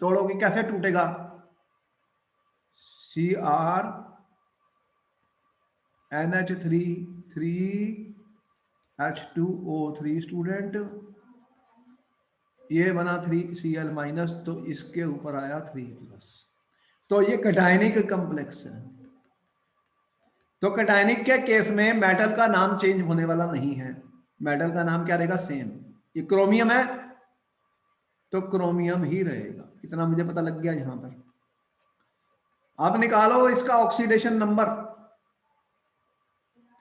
[SPEAKER 1] तोड़ोगे कैसे टूटेगा, CrNH3 3H2O3 स्टूडेंट, ये बना 3Cl-, तो इसके ऊपर आया 3+, तो ये कैटायनिक कॉम्प्लेक्स है। तो कैटायनिक के केस में मेटल का नाम चेंज होने वाला नहीं है, मेटल का नाम क्या रहेगा, सेम। ये क्रोमियम है तो क्रोमियम ही रहेगा, इतना मुझे पता लग गया यहां पर। अब निकालो इसका ऑक्सीडेशन नंबर,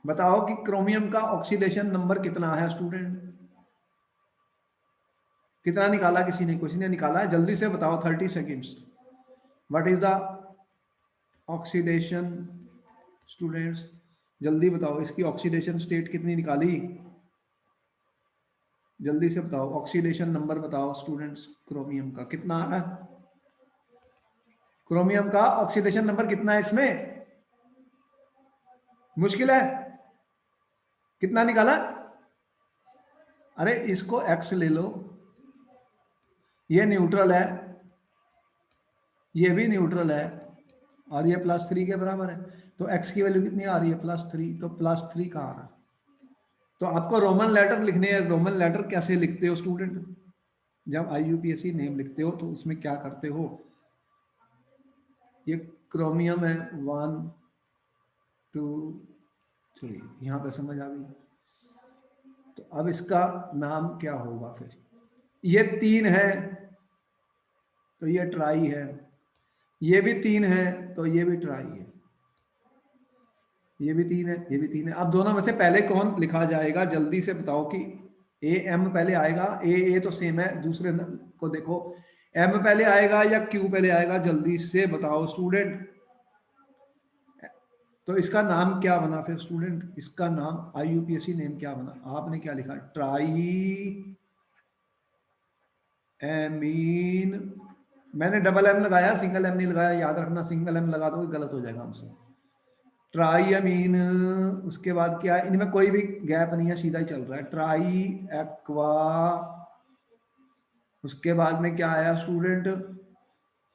[SPEAKER 1] बताओ कि क्रोमियम का ऑक्सीडेशन नंबर कितना है स्टूडेंट, कितना निकाला किसी ने निकाला है, जल्दी से बताओ, 30 seconds. What is the oxidation, students जल्दी बताओ, इसकी ऑक्सीडेशन स्टेट कितनी निकाली, जल्दी से बताओ, ऑक्सीडेशन नंबर बताओ स्टूडेंट्स, क्रोमियम का कितना आ रहा है, क्रोमियम का ऑक्सीडेशन नंबर कितना है इसमें, मुश्किल है, कितना निकाला, अरे इसको एक्स ले लो, ये न्यूट्रल है, ये भी न्यूट्रल है, और ये +3 के बराबर है, तो एक्स की वैल्यू कितनी आ रही है, +3, तो +3 का आ रहा है। तो आपको रोमन लेटर लिखने हैं, रोमन लेटर कैसे लिखते हो स्टूडेंट, जब IUPAC नेम लिखते हो तो उसमें क्या करते हो, ये क्रोमियम है 1 2 3, यहां पे समझ आ गई। तो अब इसका नाम क्या होगा फिर, ये 3 है तो ये ट्राई है, ये भी 3 है तो ये भी ट्राई है, ये भी 3 है, ये भी 3 है। अब दोनों में से पहले कौन लिखा जाएगा, जल्दी से बताओ कि AM पहले आएगा, ए तो सेम है, दूसरे को देखो, M पहले आएगा या Q पहले आएगा, जल्दी से बताओ स्टूडेंट। तो इसका नाम क्या बना फिर स्टूडेंट, इसका नाम IUPAC नेम क्या बना, आपने क्या लिखा, ट्राई एमीन, मैंने डबल M लगाया, सिंगल M नहीं लगाया, याद रखना, सिंगल M लगा दो गलत हो जाएगा हमसे। ट्राई अमीन, उसके बाद क्या, इनमें कोई भी गैप नहीं है, सीधा ही चल रहा है, ट्राई एक्वा, उसके बाद में क्या आया स्टूडेंट,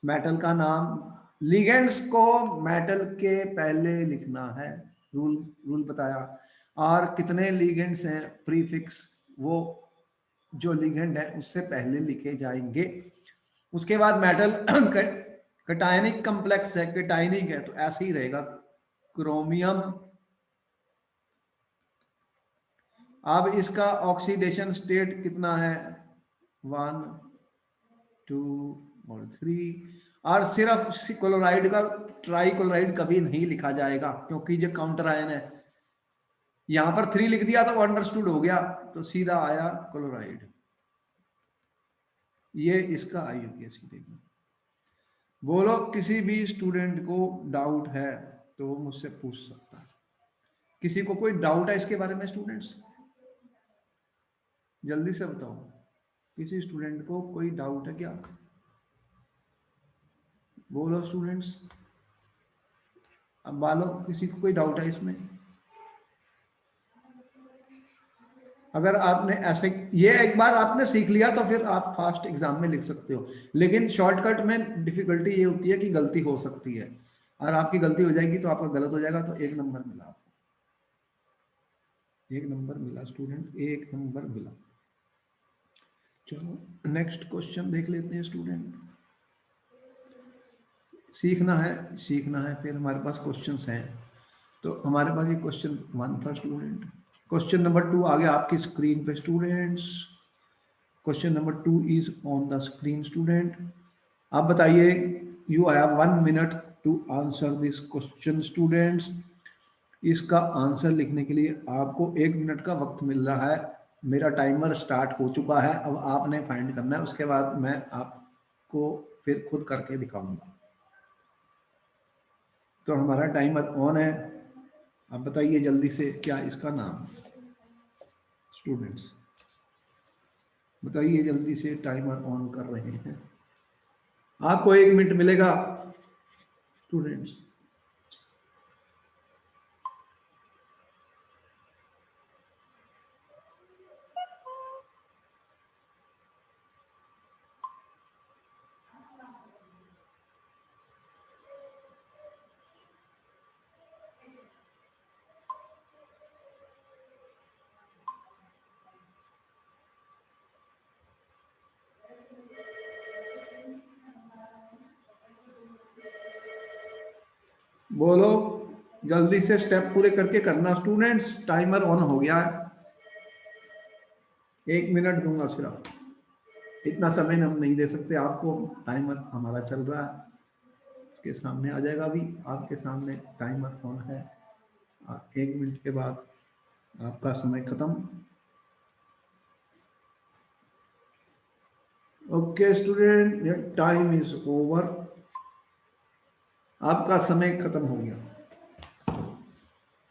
[SPEAKER 1] मेटल का नाम, लिगेंड्स को मेटल के पहले लिखना है, रूल रूल बताया, और कितने लिगेंड्स हैं प्रीफिक्स, वो जो लिगेंड है उससे पहले लिखे जाएंगे। उसके बाद मेटल कैटायनिक कॉम्प्लेक्स है, कैटायनिक है तो ऐसे ही रहेगा, क्रोमियम। अब इसका ऑक्सीडेशन स्टेट कितना है, 1 2 और 3, और सिर्फ क्लोराइड का ट्राई क्लोराइड कभी नहीं लिखा जाएगा क्योंकि ये काउंटर आयन है, यहां पर 3 लिख दिया तो अंडरस्टूड हो गया, तो सीधा आया क्लोराइड। ये इसका IUPAC देगा। बोलो किसी भी स्टूडेंट को डाउट है तो वो मुझसे पूछ सकता है, किसी को कोई डाउट है इसके बारे में स्टूडेंट्स, जल्दी से बताओ, किसी स्टूडेंट को कोई डाउट है क्या, बोलो स्टूडेंट्स, अब बालो किसी को कोई डाउट है इसमें, अगर आपने ऐसे ये एक बार आपने सीख लिया तो फिर आप फास्ट एग्जाम में लिख सकते हो, लेकिन शॉर्टकट में डिफिकल्टी ये होती है कि गलती हो सकती है, और आपकी गलती हो जाएगी तो आपका गलत हो जाएगा, तो 1 नंबर मिला आपको, 1 नंबर मिला स्टूडेंट, 1 नंबर मिला। चलो नेक्स्ट क्वेश्चन देख लेते हैं स्टूडेंट, सीखना है सीखना है, फिर हमारे पास क्वेश्चंस हैं, तो हमारे पास ये क्वेश्चन 1 था स्टूडेंट, क्वेश्चन नंबर 2 आ गया आपकी स्क्रीन पे students, question number 2 is on the screen student. आप बताइए, you have 1 minute to answer this question students, इसका आंसर लिखने के लिए आपको 1 मिनट का वक्त मिल रहा है, मेरा टाइमर स्टार्ट हो चुका है, अब आपने फाइंड करना है, उसके बाद मैं आपको फिर खुद करके दिखाऊंगा। तो हमारा टाइमर ऑन है, अब बताइए जल्दी से क्या इसका नाम, स्टूडेंट्स बताइए जल्दी से, टाइमर ऑन कर रहे हैं, आपको 1 मिनट मिलेगा स्टूडेंट्स। बोलो जल्दी से स्टेप पूरे करके करना स्टूडेंट्स। टाइमर ऑन हो गया है, 1 मिनट दूंगा सिर्फ, इतना समय हम नहीं दे सकते आपको। टाइमर हमारा चल रहा है, इसके सामने आ जाएगा, अभी आपके सामने टाइमर ऑन है। 1 मिनट के बाद आपका समय खत्म। Okay student, time is over, आपका समय खत्म हो गया।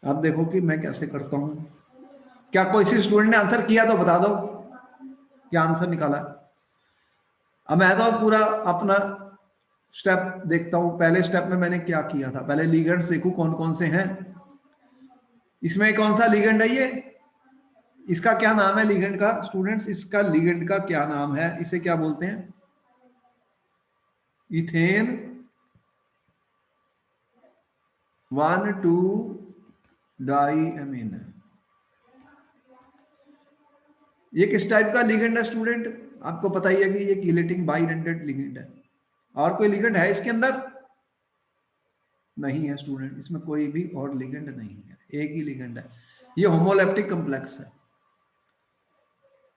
[SPEAKER 1] आप देखो कि मैं कैसे करता हूं। क्या कोई सी स्टूडेंट ने आंसर किया तो बता दो, क्या आंसर निकाला। अब मैं तो पूरा अपना स्टेप देखता हूं। पहले स्टेप में मैंने क्या किया था, पहले लिगेंड्स देखूं कौन कौन से हैं। इसमें कौन सा लिगेंड है ये, इसका क्या नाम है लिगेंड का स्टूडेंट्स, इसका लिगेंड का क्या नाम है, इसे क्या बोलते हैं, इथेन 1,2 डाईएमीन। ये किस टाइप का लिगेंड है स्टूडेंट, आपको पता ही है कि ये कीलेटिंग बाइडेंटेड लिगेंड है। और कोई लिगेंड है इसके अंदर, नहीं है स्टूडेंट, इसमें कोई भी और लिगेंड नहीं है, एक ही लिगेंड है। ये होमोलेप्टिक कॉम्प्लेक्स है।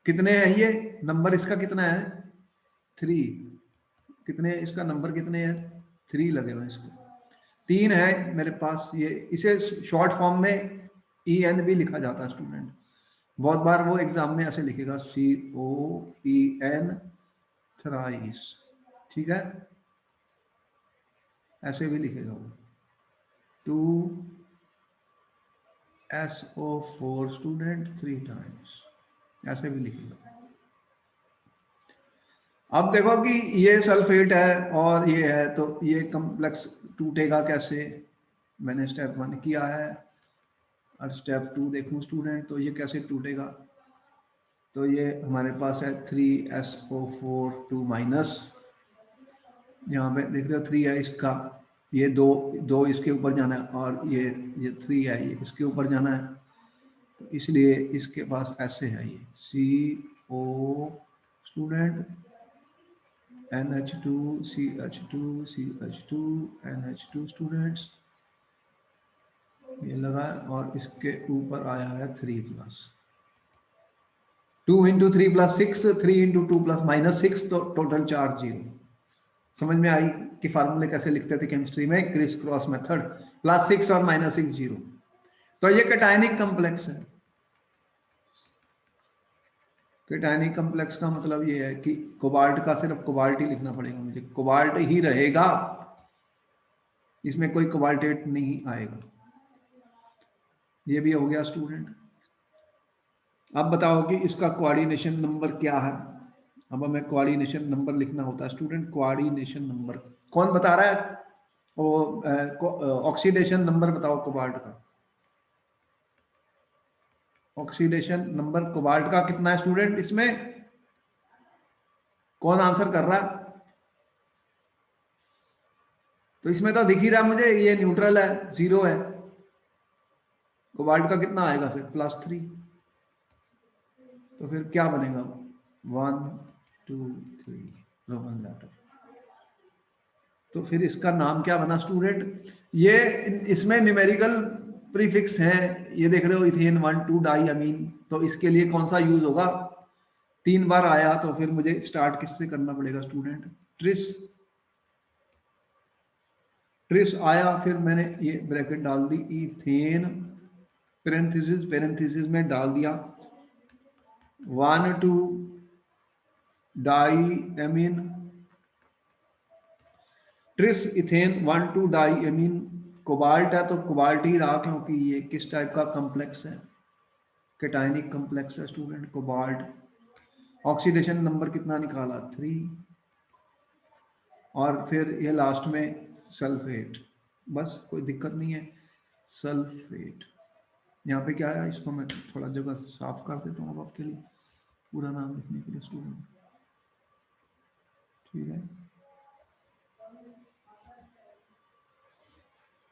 [SPEAKER 1] कितने हैं ये, नंबर इसका कितना है, 3। कितने, इसका नंबर कितने हैं, 3 लगे हुए इसको, 3 है मेरे पास। ये इसे शॉर्ट फॉर्म में EN भी लिखा जाता है स्टूडेंट। बहुत बार वो एग्जाम में ऐसे लिखेगा COEN थ्राइस, ठीक है, ऐसे भी लिखेगा वो। 2SO4 स्टूडेंट 3 टाइम्स, ऐसे भी लिखेगा। अब देखो कि ये सल्फेट है और ये है, तो ये कॉम्प्लेक्स टूटेगा कैसे, मैंने स्टेप 1 किया है। और स्टेप 2 देखूं स्टूडेंट, तो ये कैसे टूटेगा। तो ये हमारे पास है 3SO4 2 माइनस, यहाँ पे देख रहे हो 3 है इसका, ये दो इसके ऊपर जाना है, और ये 3 है, ये इसके ऊपर जाना है, तो इसलिए इसके पास ऐसे है ये CO student NH2 CH2 CH2 NH2 students, ये लगा, और इसके ऊपर आया है 3+, 2 × 3+6, 3 × 2+-6, तो टोटल चार्ज 0। समझ में आई कि फार्मूले कैसे लिखते थे केमिस्ट्री में, क्रिस क्रॉस मेथड, +6 और -6 0। तो ये कैटायनिक कॉम्प्लेक्स है। कैटायनिक कॉम्प्लेक्स का मतलब ये है कि कोबाल्ट का सिर्फ कोबाल्ट ही लिखना पड़ेगा मुझे, कोबाल्ट ही रहेगा, इसमें कोई कोबाल्टेट नहीं आएगा। ये भी हो गया स्टूडेंट। अब बताओ कि इसका कोऑर्डिनेशन नंबर क्या है। अब हमें कोऑर्डिनेशन नंबर लिखना होता है स्टूडेंट। कोऑर्डिनेशन नंबर कौन बता रहा है, वो ऑक्सीडेशन नंबर बताओ कोबाल्ट का। ऑक्सीडेशन नंबर कोबाल्ट का कितना है स्टूडेंट, इसमें कौन आंसर कर रहा है। तो इसमें तो दिख ही रहा मुझे, ये न्यूट्रल है, 0 है। कोबाल्ट का कितना आएगा फिर, +3। तो फिर क्या बनेगा, 1 2 3 रोमन लेटर। तो फिर इसका नाम क्या बना स्टूडेंट, ये इसमें न्यूमेरिकल प्रीफिक्स हैं, ये देख रहे हो इथेन 1,2 डाईअमीन, तो इसके लिए कौन सा यूज होगा, 3 बार आया, तो फिर मुझे स्टार्ट किससे करना पड़ेगा स्टूडेंट, ट्रिस। ट्रिस आया, फिर मैंने ये ब्रैकेट डाल दी, इथेन पेरेंथेसिस में डाल दिया 1,2 डाईएमीन, ट्रिस इथेन 1,2 डाईएमीन। कोबाल्ट है तो कोबाल्ट ही रहा, क्योंकि ये किस टाइप का कॉम्प्लेक्स है, कैटायनिक कॉम्प्लेक्स है स्टूडेंट, कोबाल्ट। ऑक्सीडेशन नंबर कितना निकाला, 3। और फिर ये लास्ट में सल्फेट, बस कोई दिक्कत नहीं है, सल्फेट। यहाँ पे क्या है, इसको मैं थोड़ा जगह साफ कर देता हूँ अब आपके लिए, पूरा नाम लिखने के लिए स्टूडेंट, ठीक है।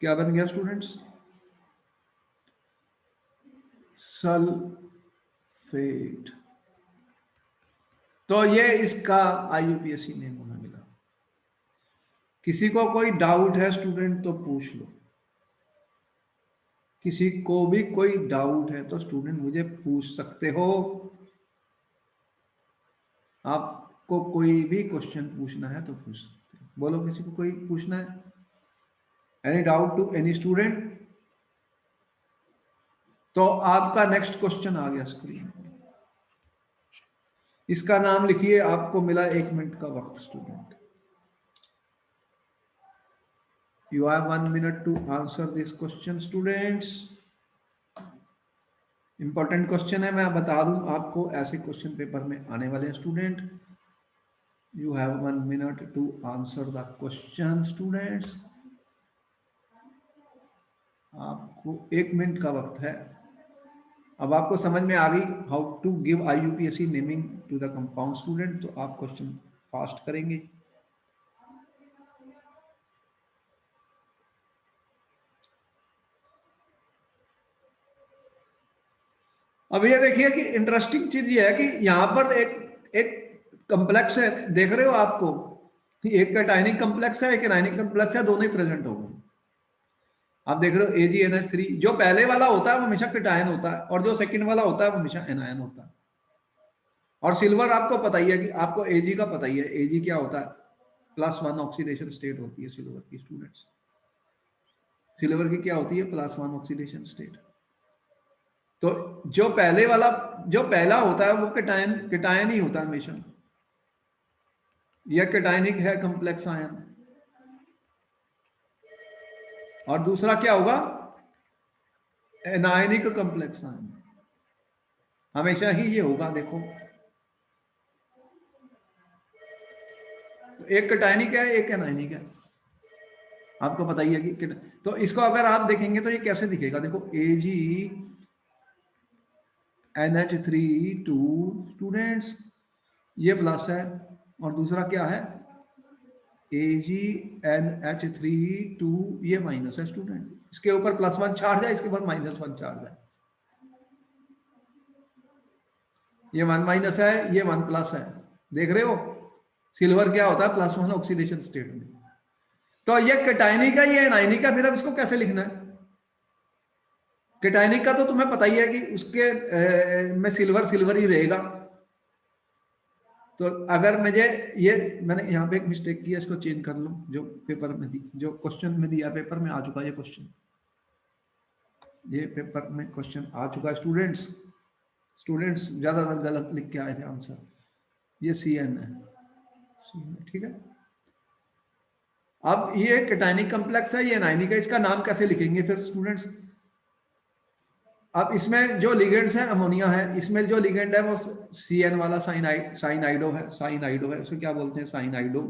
[SPEAKER 1] क्या बन गया स्टूडेंट्स, सल्फेट। तो ये इसका IUPAC नेम हमें मिला। किसी को कोई डाउट है स्टूडेंट तो पूछ लो। किसी को भी कोई डाउट है तो स्टूडेंट मुझे पूछ सकते हो। आपको कोई भी क्वेश्चन पूछना है तो पूछ सकते हो। बोलो, किसी को कोई पूछना है? Any doubt to any student? तो आपका नेक्स्ट क्वेश्चन आ गया स्क्रीन पर। इसका नाम लिखिए, आपको मिला 1 मिनट का वक्त student. You have 1 minute to answer this question students. Important question है, मैं बता दूं आपको, ऐसे क्वेश्चन पेपर में आने वाले हैं student. You have 1 minute to answer the question students. आपको 1 मिनट का वक्त है। अब आपको समझ में आ गई how to give IUPAC naming to the compound student, तो आप क्वेश्चन फास्ट करेंगे। अब ये देखिए कि इंटरेस्टिंग चीज ये है कि यहाँ पर एक एक कम्प्लेक्स है, देख रहे हो आपको कि एक कैटायनिक कम्प्लेक्स है, एक एनायनिक कम्प्लेक्स है, दोनों ही प्रेजेंट हो गए। आप देख रहे हो AgNH3, जो पहले वाला होता है वो हमेशा कैटायन होता है, और जो सेकंड वाला होता है वो हमेशा एनायन होता है। और सिल्वर आपको पता ही है कि आपको Ag का पता ही है, Ag क्या होता है, +1 ऑक्सीडेशन स्टेट होती है सिल्वर की स्टूडेंट्स। सिल्वर की क्या होती है, +1 ऑक्सीडेशन स्टेट। तो जो पहले वाला, जो पहला होता है वो कैटायन कैटायन ही होता है हमेशा। यह कैटायनिक है कॉम्प्लेक्स आयन। और दूसरा क्या होगा, एनायनिक कॉम्प्लेक्स आयन। हमेशा ही ये होगा। देखो, तो एक कैटायनिक है, एक एनायनिक है, आपको पता ही है कि तो इसको अगर आप देखेंगे तो ये कैसे दिखेगा, देखो AgNH3 2 स्टूडेंट्स, ये प्लस है, और दूसरा क्या है, AgNH3 2, ये माइनस है स्टूडेंट। इसके ऊपर +1 चार्ज है, इसके ऊपर -1 चार्ज है। ये 1 माइनस है, ये 1 प्लस है। देख रहे हो, सिल्वर क्या होता है, +1 ऑक्सीडेशन स्टेट में। तो ये कैटायनिक है, ये एनायनिक है, फिर अब इसको कैसे लिखना है? कैटायनिक का तो तुम्हें पता ही है कि उसके में सिल्वर सिल्वर ही रहेगा। तो अगर मुझे ये, मैंने यहाँ पे एक मिस्टेक किया, इसको चेंज कर लो, जो पेपर में दी, जो क्वेश्चन में दिया, पेपर में आ चुका है ये क्वेश्चन, ये पेपर में क्वेश्चन आ चुका है स्टूडेंट्स। स्टूडेंट्स ज्यादातर गलत लिख के आए थे आंसर। ये CN है, ठीक है। अब ये कैटायनिक कॉम्प्लेक्स है, ये एनायनिक है, इसका नाम कैसे लिखेंगे फिर स्टूडेंट्स? अब इसमें जो लिगेंड्स है, अमोनिया है, इसमें जो लिगेंड है वो CN वाला साइनाइडो है, साइनाइडो है, उसे क्या बोलते हैं, साइनाइडो।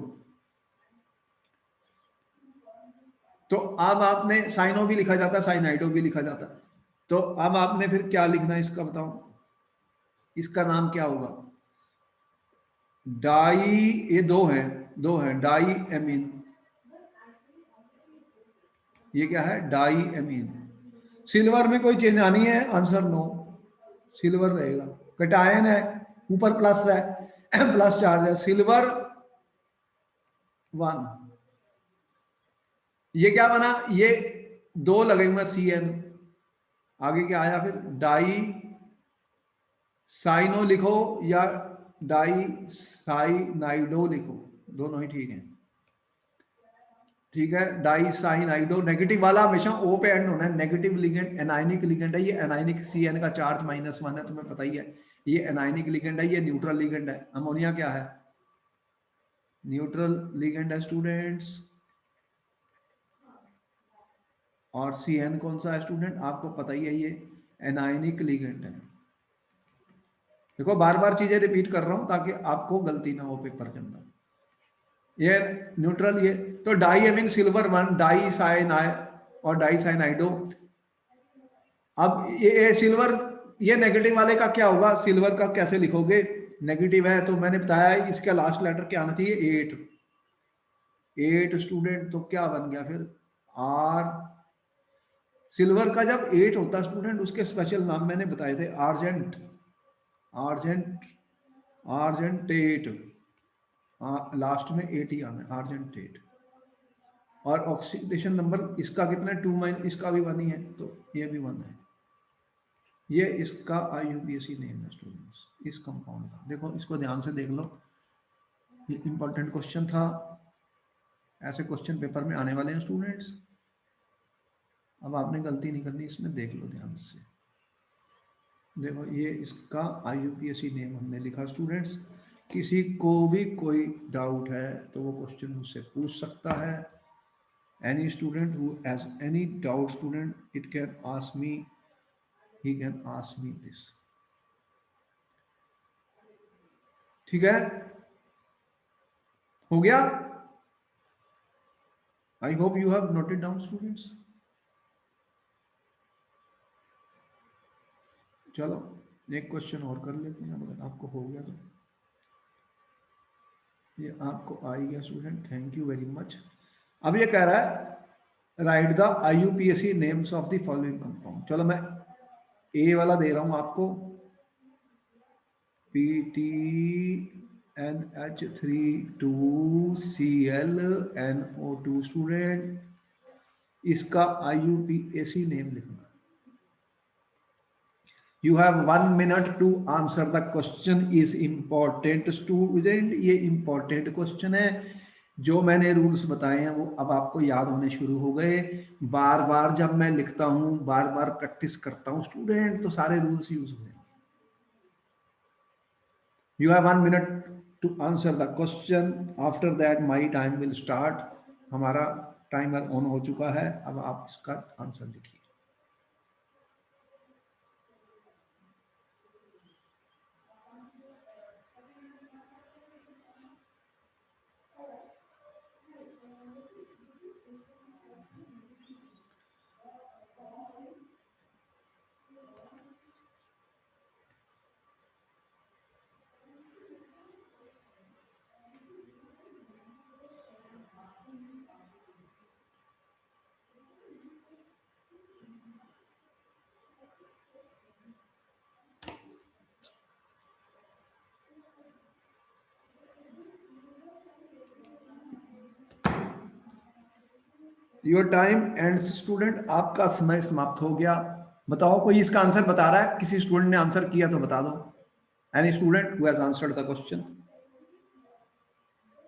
[SPEAKER 1] तो अब आपने साइनो भी लिखा जाता है, साइनाइडो भी लिखा जाता है। तो अब आपने फिर क्या लिखना है इसका बताओ, इसका नाम क्या होगा? डाई, ये दो है डाई एमीन। ये क्या है, डाई एमीन। सिल्वर में कोई चेंज आनी है, आंसर नो, सिल्वर रहेगा। कैटायन है, ऊपर प्लस है, प्लस चार्ज है, सिल्वर 1। ये क्या बना, ये 2 लगेगा CN। आगे क्या आया फिर, डाई साइनो लिखो या डाई साइनाइडो लिखो, दोनों ही ठीक है। ठीक है, डाई साइनाइडो, नेगेटिव वाला हमेशा O पे एंड होना है, नेगेटिव लिगेंड, एनायनिक लिगेंड है ये। एनायनिक CN का चार्ज -1 है, तुम्हें पता ही है। ये एनायनिक लिगेंड है, ये न्यूट्रल लिगेंड है। अमोनिया क्या है, न्यूट्रल लिगेंड है स्टूडेंट्स। और CN कौन सा है स्टूडेंट, आपको पता ही है, ये एनायनिक लिगेंड है। देखो, बार बार चीजें रिपीट कर रहा हूं ताकि आपको गलती ना हो पेपर के अंदर। ये न्यूट्रल, ये तो डाई एमीन सिल्वर 1, डाई साइनाइ और डाई साइनाइडो। अब ये सिल्वर, ये नेगेटिव वाले का क्या होगा, सिल्वर का कैसे लिखोगे, नेगेटिव है तो मैंने बताया इसका लास्ट लेटर क्या आना चाहिए, 8 स्टूडेंट। तो क्या बन गया फिर, R। सिल्वर का जब 8 होता है स्टूडेंट, उसके स्पेशल नाम मैंने बताए थे, आर्जेंट, आर्जेंट, आर्जेंटेट। लास्ट में 8 ही आना है, आर्जेंटेट। और ऑक्सीडेशन नंबर इसका कितना है 2 इसका भी 1 ही है, तो ये भी 1 है। ये इसका IUPAC नेम है स्टूडेंट्स, इस कंपाउंड का। देखो इसको ध्यान से देख लो, ये इंपॉर्टेंट क्वेश्चन था, ऐसे क्वेश्चन पेपर में आने वाले हैं स्टूडेंट्स। अब आपने गलती नहीं करनी इसमें, देख लो ध्यान से। देखो ये इसका IUPAC नेम हमने लिखा स्टूडेंट्स। किसी को भी कोई डाउट है तो वो क्वेश्चन मुझसे पूछ सकता है। any student who has any doubt student it can ask me, he can ask me this। ठीक है, हो गया? I hope you have noted down students। चलो एक क्वेश्चन और कर लेते हैं, अगर आपको हो गया तो। ये आपको आ ही गया student, thank you very much. अब ये कह रहा है right the IUPAC names of the following compound. चलो मैं ए वाला दे रहा हूं आपको, PTNH3 2Cl NO2 स्टूडेंट, इसका IUPAC नेम लिखना। You have 1 minute to answer the question is important student। ये important question है। जो मैंने रूल्स बताए हैं वो अब आपको याद होने शुरू हो गए। बार बार जब मैं लिखता हूं, बार बार प्रैक्टिस करता हूं स्टूडेंट, तो सारे रूल्स यूज हो जाएंगे। You have 1 minute to answer the question, after that my time will start। हमारा टाइमर ऑन हो चुका है, अब आप इसका आंसर लिखिए। योर टाइम एंड्स स्टूडेंट, आपका समय समाप्त हो गया। बताओ कोई इसका आंसर बता रहा है? किसी स्टूडेंट ने आंसर किया तो बता दो। Any student who has answered the question.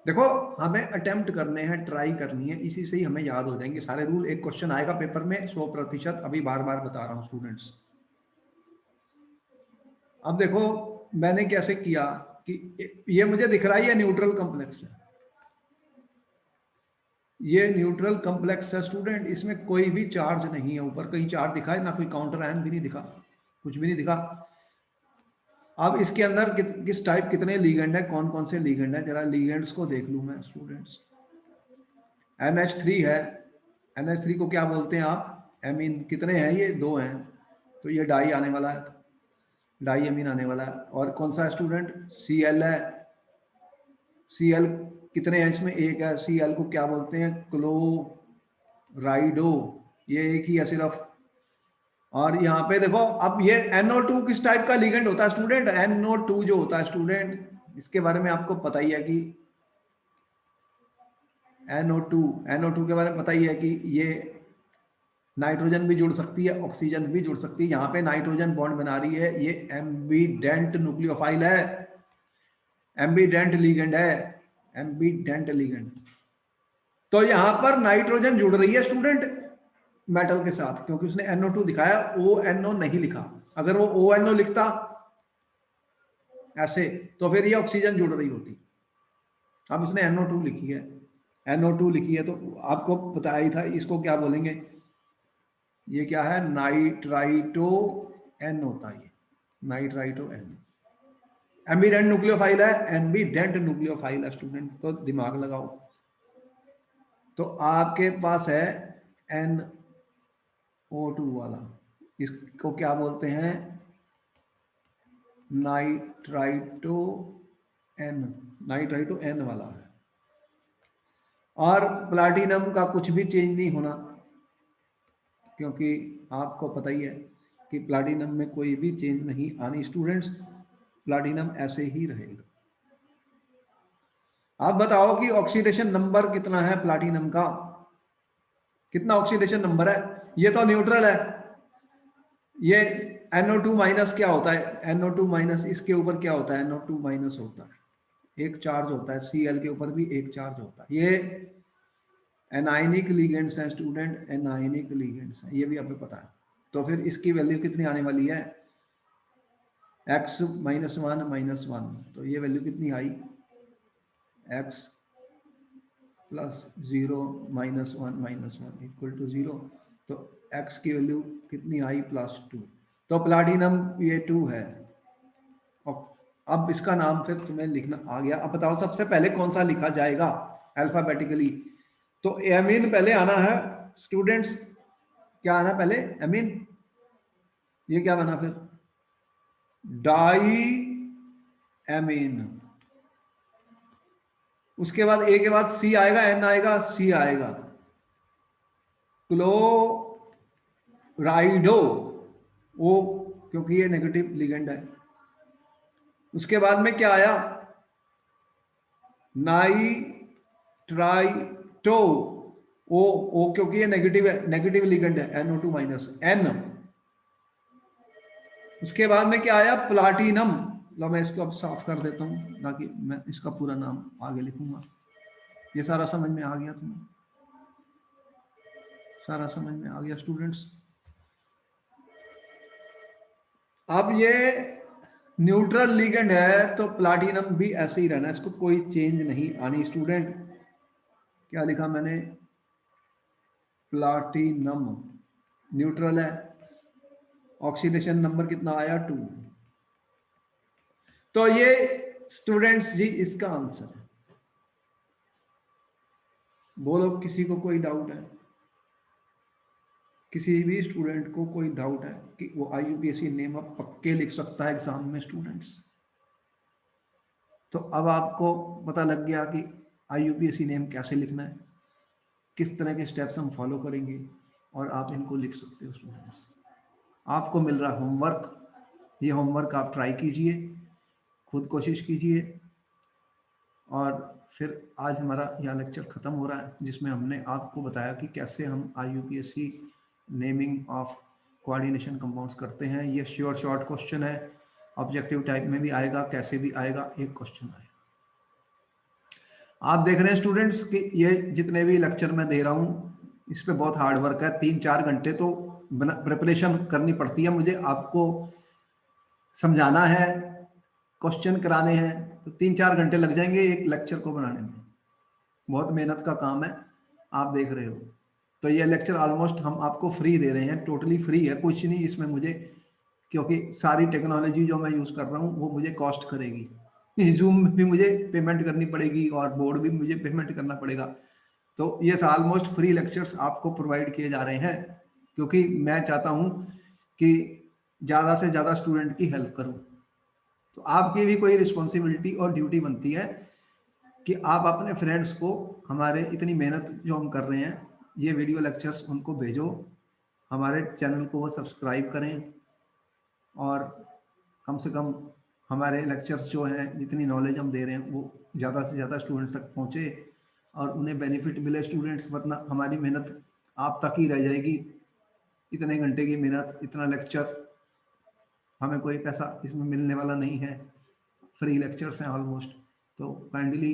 [SPEAKER 1] देखो हमें अटेम्प्ट करने हैं, ट्राई करनी है, इसी से ही हमें याद हो जाएंगे सारे रूल। एक क्वेश्चन आएगा पेपर में 100%, अभी बार बार बता रहा हूं स्टूडेंट्स। अब देखो मैंने कैसे किया कि ये मुझे दिख रहा है ये न्यूट्रल कॉम्प्लेक्स है, ये न्यूट्रल कॉम्प्लेक्स है स्टूडेंट, इसमें कोई भी चार्ज नहीं है। ऊपर कहीं चार्ज दिखा है? ना कोई काउंटर आयन भी नहीं दिखा, कुछ भी नहीं दिखा। अब इसके अंदर किस टाइप कितने लीगेंड है, कौन कौन से लीगेंड है, जरा लीगेंड्स को देख लूं मैं स्टूडेंट्स। NH3 है, NH3 को क्या बोलते हैं आप? एमीन। कितने हैं ये? 2 हैं, तो ये डाई आने वाला है, डाई एमीन आने वाला है। और कौन सा है स्टूडेंट? Cl है। Cl कितने हैं इसमें? 1 है। Cl को क्या बोलते हैं? क्लोराइडो, ये एक ही है सिर्फ। और यहाँ पे देखो, अब ये NO2 किस टाइप का लिगेंड होता है स्टूडेंट? NO2 जो होता है स्टूडेंट, इसके बारे में आपको पता ही है कि NO2 के बारे में पता ही है कि ये नाइट्रोजन भी जुड़ सकती है, ऑक्सीजन भी जुड़ सकती है। यहाँ पे नाइट्रोजन बॉन्ड बना रही है, ये एम्बीडेंट न्यूक्लियोफाइल है, एम्बीडेंट लिगेंड है, एम्बीडेंट लिगेंड। तो यहाँ पर नाइट्रोजन जुड़ रही है स्टूडेंट मेटल के साथ, क्योंकि उसने NO2 दिखाया, ONO नहीं लिखा। अगर वो ONO लिखता ऐसे तो फिर ये ऑक्सीजन जुड़ रही होती। अब उसने NO2 लिखी है, NO2 लिखी है, तो आपको पता ही था इसको क्या बोलेंगे। ये क्या है? नाइट्राइटो N होता है, ये नाइट्राइटो N। एम्बीडेंट न्यूक्लियोफाइल है, एम्बीडेंट न्यूक्लियोफाइल है स्टूडेंट, तो दिमाग लगाओ। तो आपके पास है NO2 वाला, इसको क्या बोलते हैं? नाइट्राइटो N वाला है। और प्लाटिनम का कुछ भी चेंज नहीं होना, क्योंकि आपको पता ही है कि प्लाटिनम में कोई भी चेंज नहीं आनी स्टूडेंट्स, प्लाटिनम ऐसे ही रहेगा। आप बताओ कि ऑक्सीडेशन नंबर कितना है प्लाटिनम का? कितना ऑक्सीडेशन नंबर है, ये तो न्यूट्रल है। ये NO2 माइनस क्या होता है, NO2 माइनस इसके ऊपर क्या होता है, NO2 माइनस होता है, एक चार्ज होता है, Cl के ऊपर भी एक चार्ज होता है। ये एनाइनिक लिगेंड्स हैं स्टूडेंट, एनाइनिक लिगेंड्स हैं, ये भी आपको पता है। तो फिर इसकी वैल्यू कितनी आने वाली है, x -1 तो ये वैल्यू कितनी आई, x +0 -1 इक्वल टू 0, तो x की वैल्यू कितनी आई +2, तो प्लाटिनम ये 2 है। और अब इसका नाम फिर तुम्हें लिखना आ गया। अब बताओ सबसे पहले कौन सा लिखा जाएगा अल्फाबेटिकली, तो एमीन पहले आना है स्टूडेंट्स, क्या आना पहले, एमीन, ये क्या बना फिर, डाई एमीन। उसके बाद ए के बाद सी आएगा, एन आएगा, सी आएगा, क्लोराइडो, ओ क्योंकि ये नेगेटिव लिगेंड है। उसके बाद में क्या आया, नाइट्राइटो, ओ क्योंकि ये नेगेटिव है, नेगेटिव लिगेंड है, NO2 माइनस, N। उसके बाद में क्या आया, प्लाटिनम। लो मैं इसको अब साफ कर देता हूं ताकि मैं इसका पूरा नाम आगे लिखूंगा। ये सारा समझ में आ गया तुम्हें, सारा समझ में आ गया स्टूडेंट्स। अब ये न्यूट्रल लिगेंड है तो प्लाटिनम भी ऐसे ही रहना, इसको कोई चेंज नहीं आनी स्टूडेंट। क्या लिखा मैंने, प्लाटिनम न्यूट्रल है, ऑक्सीडेशन नंबर कितना आया 2। तो ये स्टूडेंट्स जी इसका आंसर है। बोलो किसी को कोई डाउट है, किसी भी स्टूडेंट को कोई डाउट है कि वो IUPAC नेम अब पक्के लिख सकता है एग्जाम में स्टूडेंट्स। तो अब आपको पता लग गया कि IUPAC नेम कैसे लिखना है, किस तरह के स्टेप्स हम फॉलो करेंगे और आप इनको लिख सकते हो स्टूडेंट्स। आपको मिल रहा होमवर्क, ये होमवर्क आप ट्राई कीजिए, खुद कोशिश कीजिए। और फिर आज हमारा यह लेक्चर ख़त्म हो रहा है जिसमें हमने आपको बताया कि कैसे हम IUPAC naming of coordination compounds करते हैं। ये श्योर शॉर्ट क्वेश्चन है, ऑब्जेक्टिव टाइप में भी आएगा, कैसे भी आएगा, एक क्वेश्चन आएगा। आप देख रहे हैं स्टूडेंट्स कि ये जितने भी लेक्चर मैं दे रहा हूँ इस पे बहुत हार्ड वर्क है, 3-4 घंटे तो प्रिपरेशन करनी पड़ती है मुझे, आपको समझाना है, क्वेश्चन कराने हैं, तो 3-4 घंटे लग जाएंगे एक लेक्चर को बनाने में। बहुत मेहनत का काम है, आप देख रहे हो। तो ये लेक्चर ऑलमोस्ट हम आपको फ्री दे रहे हैं, टोटली फ्री है, कुछ नहीं इसमें मुझे, क्योंकि सारी टेक्नोलॉजी जो मैं यूज़ कर रहा हूँ वो मुझे कॉस्ट करेगी। जूम भी मुझे पेमेंट करनी पड़ेगी और बोर्ड भी मुझे पेमेंट करना पड़ेगा। तो ये ऑलमोस्ट फ्री लेक्चर्स आपको प्रोवाइड किए जा रहे हैं क्योंकि मैं चाहता हूँ कि ज़्यादा से ज़्यादा स्टूडेंट की हेल्प करूँ। तो आपकी भी कोई रिस्पॉन्सिबिलिटी और ड्यूटी बनती है कि आप अपने फ्रेंड्स को हमारे इतनी मेहनत जो हम कर रहे हैं, ये वीडियो लेक्चर्स उनको भेजो, हमारे चैनल को वो सब्सक्राइब करें और कम से कम हमारे लेक्चर्स जो हैं, जितनी नॉलेज हम दे रहे हैं वो ज़्यादा से ज़्यादा स्टूडेंट्स तक पहुँचे और उन्हें बेनिफिट मिले स्टूडेंट्स। वरना हमारी मेहनत आप तक ही रह जाएगी, इतने घंटे की मेहनत, इतना लेक्चर, हमें कोई पैसा इसमें मिलने वाला नहीं है, फ्री लेक्चर्स हैं ऑलमोस्ट। तो काइंडली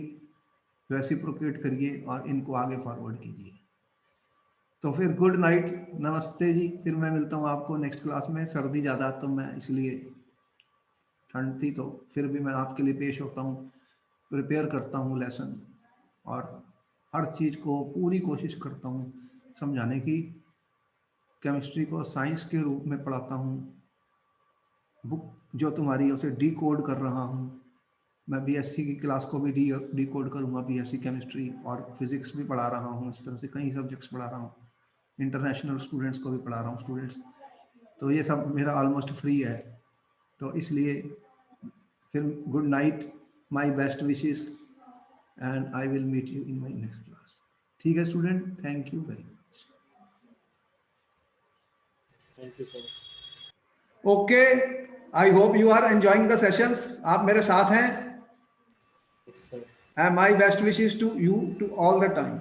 [SPEAKER 1] रेसिप्रोकेट करिए और इनको आगे फॉरवर्ड कीजिए। तो फिर गुड नाइट, नमस्ते जी। फिर मैं मिलता हूँ आपको नेक्स्ट क्लास में। सर्दी ज़्यादा तो मैं इसलिए, ठंड थी तो फिर भी मैं आपके लिए पेश होता हूँ, प्रिपेयर करता हूँ लेसन और हर चीज़ को पूरी कोशिश करता हूँ समझाने की। केमिस्ट्री को साइंस के रूप में पढ़ाता हूँ, बुक जो तुम्हारी है उसे डिकोड कर रहा हूँ। मैं BSc की क्लास को भी डिकोड करूँगा, BSc केमिस्ट्री, और फिजिक्स भी पढ़ा रहा हूँ। इस तरह से कई सब्जेक्ट्स पढ़ा रहा हूँ, इंटरनेशनल स्टूडेंट्स को भी पढ़ा रहा हूँ स्टूडेंट्स। तो ये सब मेरा ऑलमोस्ट फ्री है, तो इसलिए फिर good night, my best wishes and I will meet you in my next class. ठीक है student, thank you very much.
[SPEAKER 2] Thank you sir.
[SPEAKER 1] Okay, I hope you are enjoying the sessions. आप मेरे साथ हैं।
[SPEAKER 2] Yes, sir.
[SPEAKER 1] And my best wishes to you to all the time.